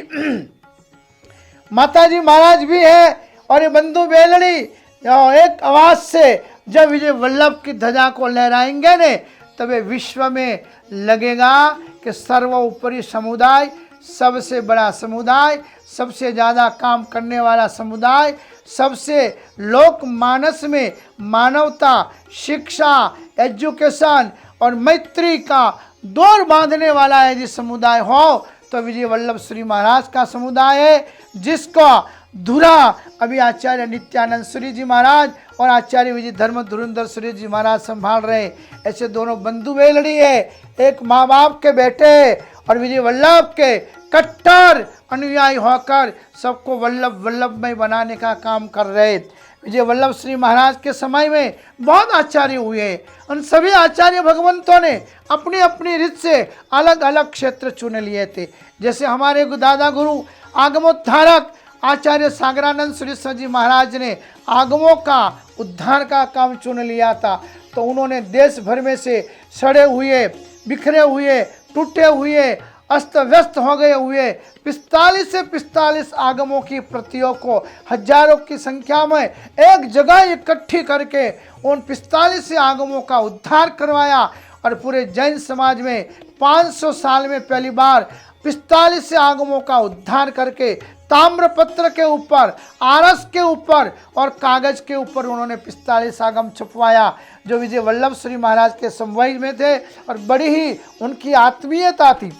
माता जी महाराज भी है, और ये बंधु बेलड़ी एक आवाज से जब विजय वल्लभ की ध्वजा को लहराएंगे ने, तब विश्व में लगेगा कि सर्वोपरि समुदाय, सबसे बड़ा समुदाय, सबसे ज़्यादा काम करने वाला समुदाय, सबसे लोक मानस में मानवता, शिक्षा, एजुकेशन और मैत्री का दौर बांधने वाला यदि समुदाय हो तो विजय वल्लभ श्री महाराज का समुदाय है, जिसका धुरा अभी आचार्य नित्यानंद सूरी जी महाराज और आचार्य विजय धर्म धुरंधर सूरी जी महाराज संभाल रहे। ऐसे दोनों बंधु बेलड़ी है, एक माँ बाप के बेटे और विजय वल्लभ के कट्टर अनुयायी होकर सबको वल्लभ वल्लभमय बनाने का काम कर रहे। विजय वल्लभ श्री महाराज के समय में बहुत आचार्य हुए, उन सभी आचार्य भगवंतों ने अपनी अपनी रीत से अलग अलग क्षेत्र चुन लिए थे। जैसे हमारे दादा गुरु आगमोद्धारक आचार्य सागरानंद सुरेश्वर जी महाराज ने आगमों का उद्धार का काम चुन लिया था, तो उन्होंने देश भर में से सड़े हुए, बिखरे हुए, टूटे हुए, अस्त व्यस्त हो गए हुए 45 से 45 आगमों की प्रतियों को हजारों की संख्या में एक जगह इकट्ठी करके उन 45 से आगमों का उद्धार करवाया। और पूरे जैन समाज में 500 साल में पहली बार 45 से आगमों का उद्धार करके ताम्रपत्र के ऊपर, आरस के ऊपर और कागज के ऊपर उन्होंने 45 आगम छपवाया, जो विजय वल्लभ श्री महाराज के संवय में थे और बड़ी ही उनकी आत्मीयता थी।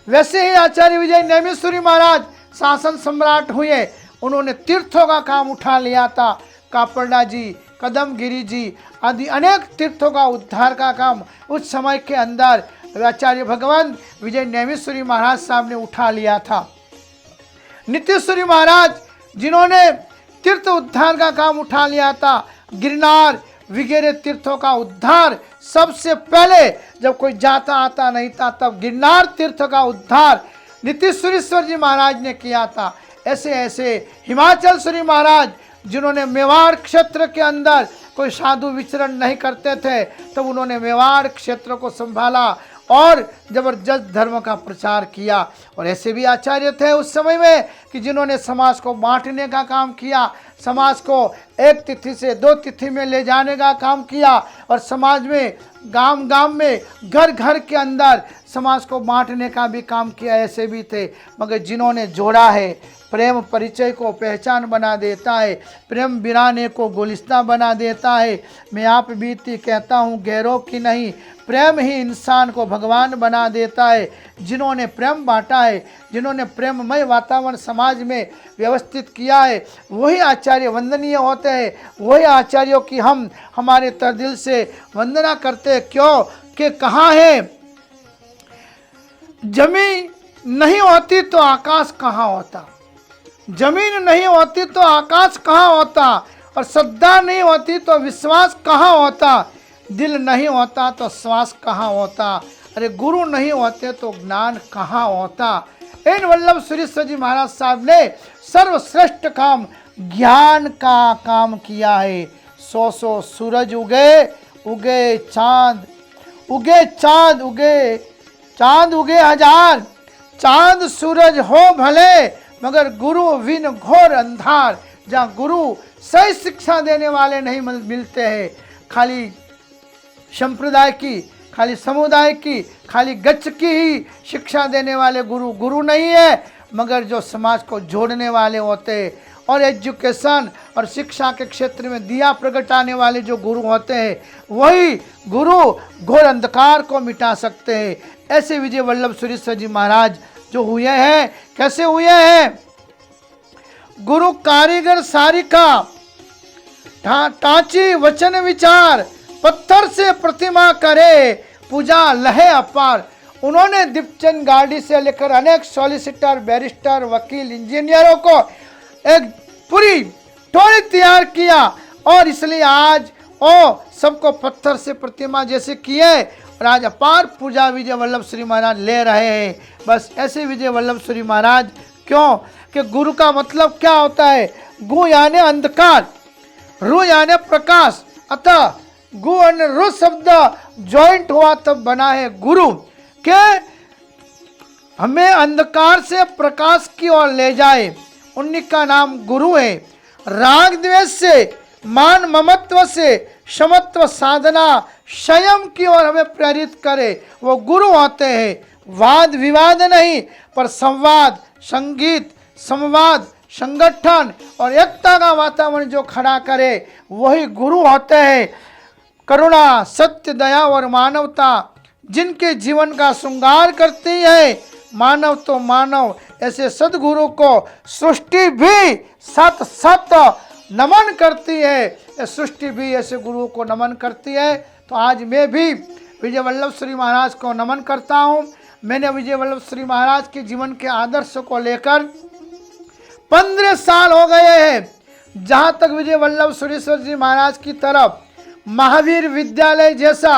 वैसे ही आचार्य विजय नेमिश्वरी महाराज शासन सम्राट हुए, उन्होंने तीर्थों का काम उठा लिया था। कापड़ना जी, कदमगिरी जी आदि अनेक तीर्थों का उद्धार का काम उस समय के अंदर आचार्य भगवान विजय नेमिश्वरी महाराज साहब ने उठा लिया था। नित्यश्वरी महाराज जिन्होंने तीर्थ उद्धार का काम उठा लिया था, गिरनार वगैरह तीर्थों का उद्धार सबसे पहले जब कोई जाता आता नहीं था तब गिरनार तीर्थ का उद्धार नित्यश्वरेश्वर जी महाराज ने किया था। ऐसे ऐसे हिमाचल श्री महाराज जिन्होंने मेवाड़ क्षेत्र के अंदर कोई साधु विचरण नहीं करते थे, तब उन्होंने मेवाड़ क्षेत्र को संभाला और जबरदस्त धर्म का प्रचार किया। और ऐसे भी आचार्य थे उस समय में कि जिन्होंने समाज को बांटने का काम किया, समाज को एक तिथि से 2 तिथि में ले जाने का काम किया और समाज में गांव गांव में घर घर के अंदर समाज को बांटने का भी काम किया। ऐसे भी थे, मगर जिन्होंने जोड़ा है, प्रेम परिचय को पहचान बना देता है, प्रेम बिराने को गुलिस्ता बना देता है। मैं आप बीती कहता हूँ गैरों की नहीं, प्रेम ही इंसान को भगवान बना देता है। जिन्होंने प्रेम बांटा है, जिन्होंने प्रेममय वातावरण समाज में व्यवस्थित किया है, वही आचार्य वंदनीय होते हैं। वही आचार्यों की हम हमारे तरदिल से वंदना करते हैं। क्यों कि कहाँ है, जमीन नहीं होती तो आकाश कहाँ होता, जमीन नहीं होती तो आकाश कहाँ होता, और श्रद्धा नहीं होती तो विश्वास कहाँ होता, दिल नहीं होता तो श्वास कहाँ होता, अरे गुरु नहीं होते तो ज्ञान कहाँ होता। इन वल्लभ सुरेश्वर जी महाराज साहब ने सर्वश्रेष्ठ काम ज्ञान का काम किया है। 100 सूरज उगे, उगे चांद, उगे चांद, उगे चांद, उगे हजार, चांद सूरज हो भले मगर गुरु बिन घोर अंधार। जहाँ गुरु सही शिक्षा देने वाले नहीं मिलते हैं, खाली संप्रदाय की, खाली समुदाय की, खाली गच्छ की ही शिक्षा देने वाले गुरु गुरु नहीं है, मगर जो समाज को जोड़ने वाले होते हैं और एजुकेशन और शिक्षा के क्षेत्र में दिया प्रगटाने वाले जो गुरु होते हैं, वही गुरु घोर अंधकार को मिटा सकते हैं। ऐसे विजय वल्लभ सुरेश्वर जी महाराज जो हुए हैं, कैसे हुए हैं? गुरु कारीगर सारिका, टांची वचन विचार, पत्थर से प्रतिमा करे, पूजा लहे अपार। उन्होंने दीपचंद गाड़ी से लेकर अनेक सॉलिसिटर, बैरिस्टर, वकील, इंजीनियरों को एक पूरी टोली तैयार किया और इसलिए आज ओ सबको पत्थर से प्रतिमा जैसे किए और आज अपार पूजा विजय वल्लभ श्री महाराज ले रहे हैं। बस ऐसे विजय वल्लभ श्री महाराज क्यों कि गुरु का मतलब क्या होता है? गु यानी अंधकार, रु यानी प्रकाश, अतः गु और रु शब्द ज्वाइंट हुआ तब बना है गुरु, के हमें अंधकार से प्रकाश की ओर ले जाए, उन्हीं का नाम गुरु है। राग द्वेष से, मान ममत्व से, समत्व साधना संयम की ओर हमें प्रेरित करे, वो गुरु होते हैं। वाद विवाद नहीं पर संवाद, संगीत, संवाद, संगठन और एकता का वातावरण जो खड़ा करे, वही गुरु होते हैं। करुणा, सत्य, दया और मानवता जिनके जीवन का श्रृंगार करती है, मानव तो मानव, ऐसे सदगुरु को सृष्टि भी सत सत नमन करती है। सृष्टि भी ऐसे गुरु को नमन करती है। तो आज मैं भी विजय वल्लभ श्री महाराज को नमन करता हूँ। मैंने विजय वल्लभ श्री महाराज के जीवन के आदर्श को लेकर 15 साल हो गए हैं। जहाँ तक विजय वल्लभ सुरेश्वर जी महाराज की तरफ महावीर विद्यालय जैसा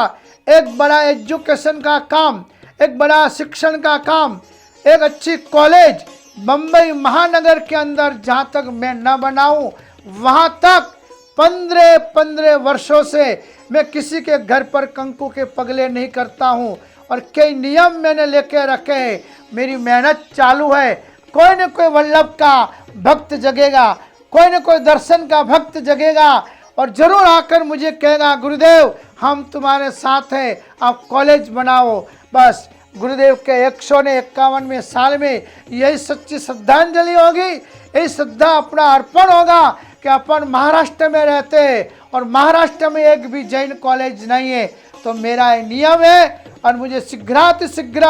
एक बड़ा एजुकेशन का काम, एक बड़ा शिक्षण का काम, एक अच्छी कॉलेज बम्बई महानगर के अंदर जहाँ तक मैं न बनाऊं, वहाँ तक 15 वर्षों से मैं किसी के घर पर कंकु के पगले नहीं करता हूँ और कई नियम मैंने लेके रखे हैं। मेरी मेहनत चालू है। कोई न कोई वल्लभ का भक्त जगेगा, कोई न कोई दर्शन का भक्त जगेगा और जरूर आकर मुझे कहेगा, गुरुदेव हम तुम्हारे साथ हैं, आप कॉलेज बनाओ। बस गुरुदेव के 151वें साल में यही सच्ची श्रद्धांजलि होगी, यही श्रद्धा अपना अर्पण होगा कि अपन महाराष्ट्र में रहते हैं और महाराष्ट्र में एक भी जैन कॉलेज नहीं है। तो मेरा ये नियम है और मुझे शीघ्रातिशीघ्र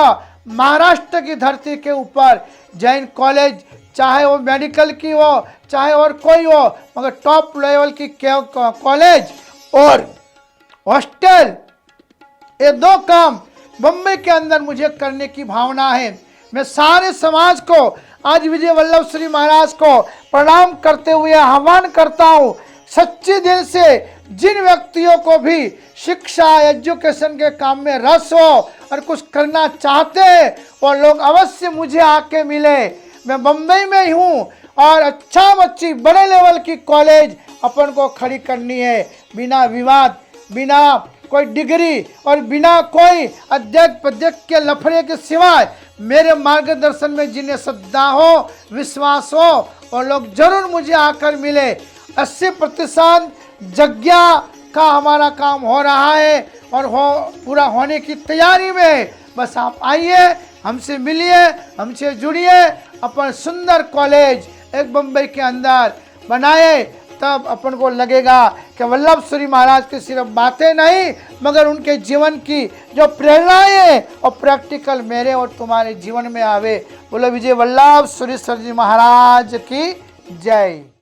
महाराष्ट्र की धरती के ऊपर जैन कॉलेज, चाहे वो मेडिकल की हो चाहे और कोई हो, मगर टॉप लेवल की कॉलेज और हॉस्टल, ये 2 काम बम्बई के अंदर मुझे करने की भावना है। मैं सारे समाज को आज विजय वल्लभ श्री महाराज को प्रणाम करते हुए आह्वान करता हूँ, सच्चे दिल से जिन व्यक्तियों को भी शिक्षा एजुकेशन के काम में रस हो और कुछ करना चाहते हैं, वो लोग अवश्य मुझे आके मिले। मैं बम्बई में ही हूँ और अच्छी बड़े लेवल की कॉलेज अपन को खड़ी करनी है, बिना विवाद, बिना कोई डिग्री और बिना कोई अध्यक्ष पध्यक्ष के लफड़े के सिवाय मेरे मार्गदर्शन में जिन्हें श्रद्धा हो, विश्वास हो, और लोग जरूर मुझे आकर मिले। 80% जगह का हमारा काम हो रहा है और पूरा होने की तैयारी में है। बस आप आइए, हमसे मिलिए, हमसे जुड़िए, अपन सुंदर कॉलेज एक बम्बई के अंदर बनाए, तब अपन को लगेगा कि वल्लभ श्री महाराज की सिर्फ बातें नहीं मगर उनके जीवन की जो प्रेरणाएं और प्रैक्टिकल मेरे और तुम्हारे जीवन में आवे। बोलो विजय वल्लभ सुरेश्वर जी महाराज की जय।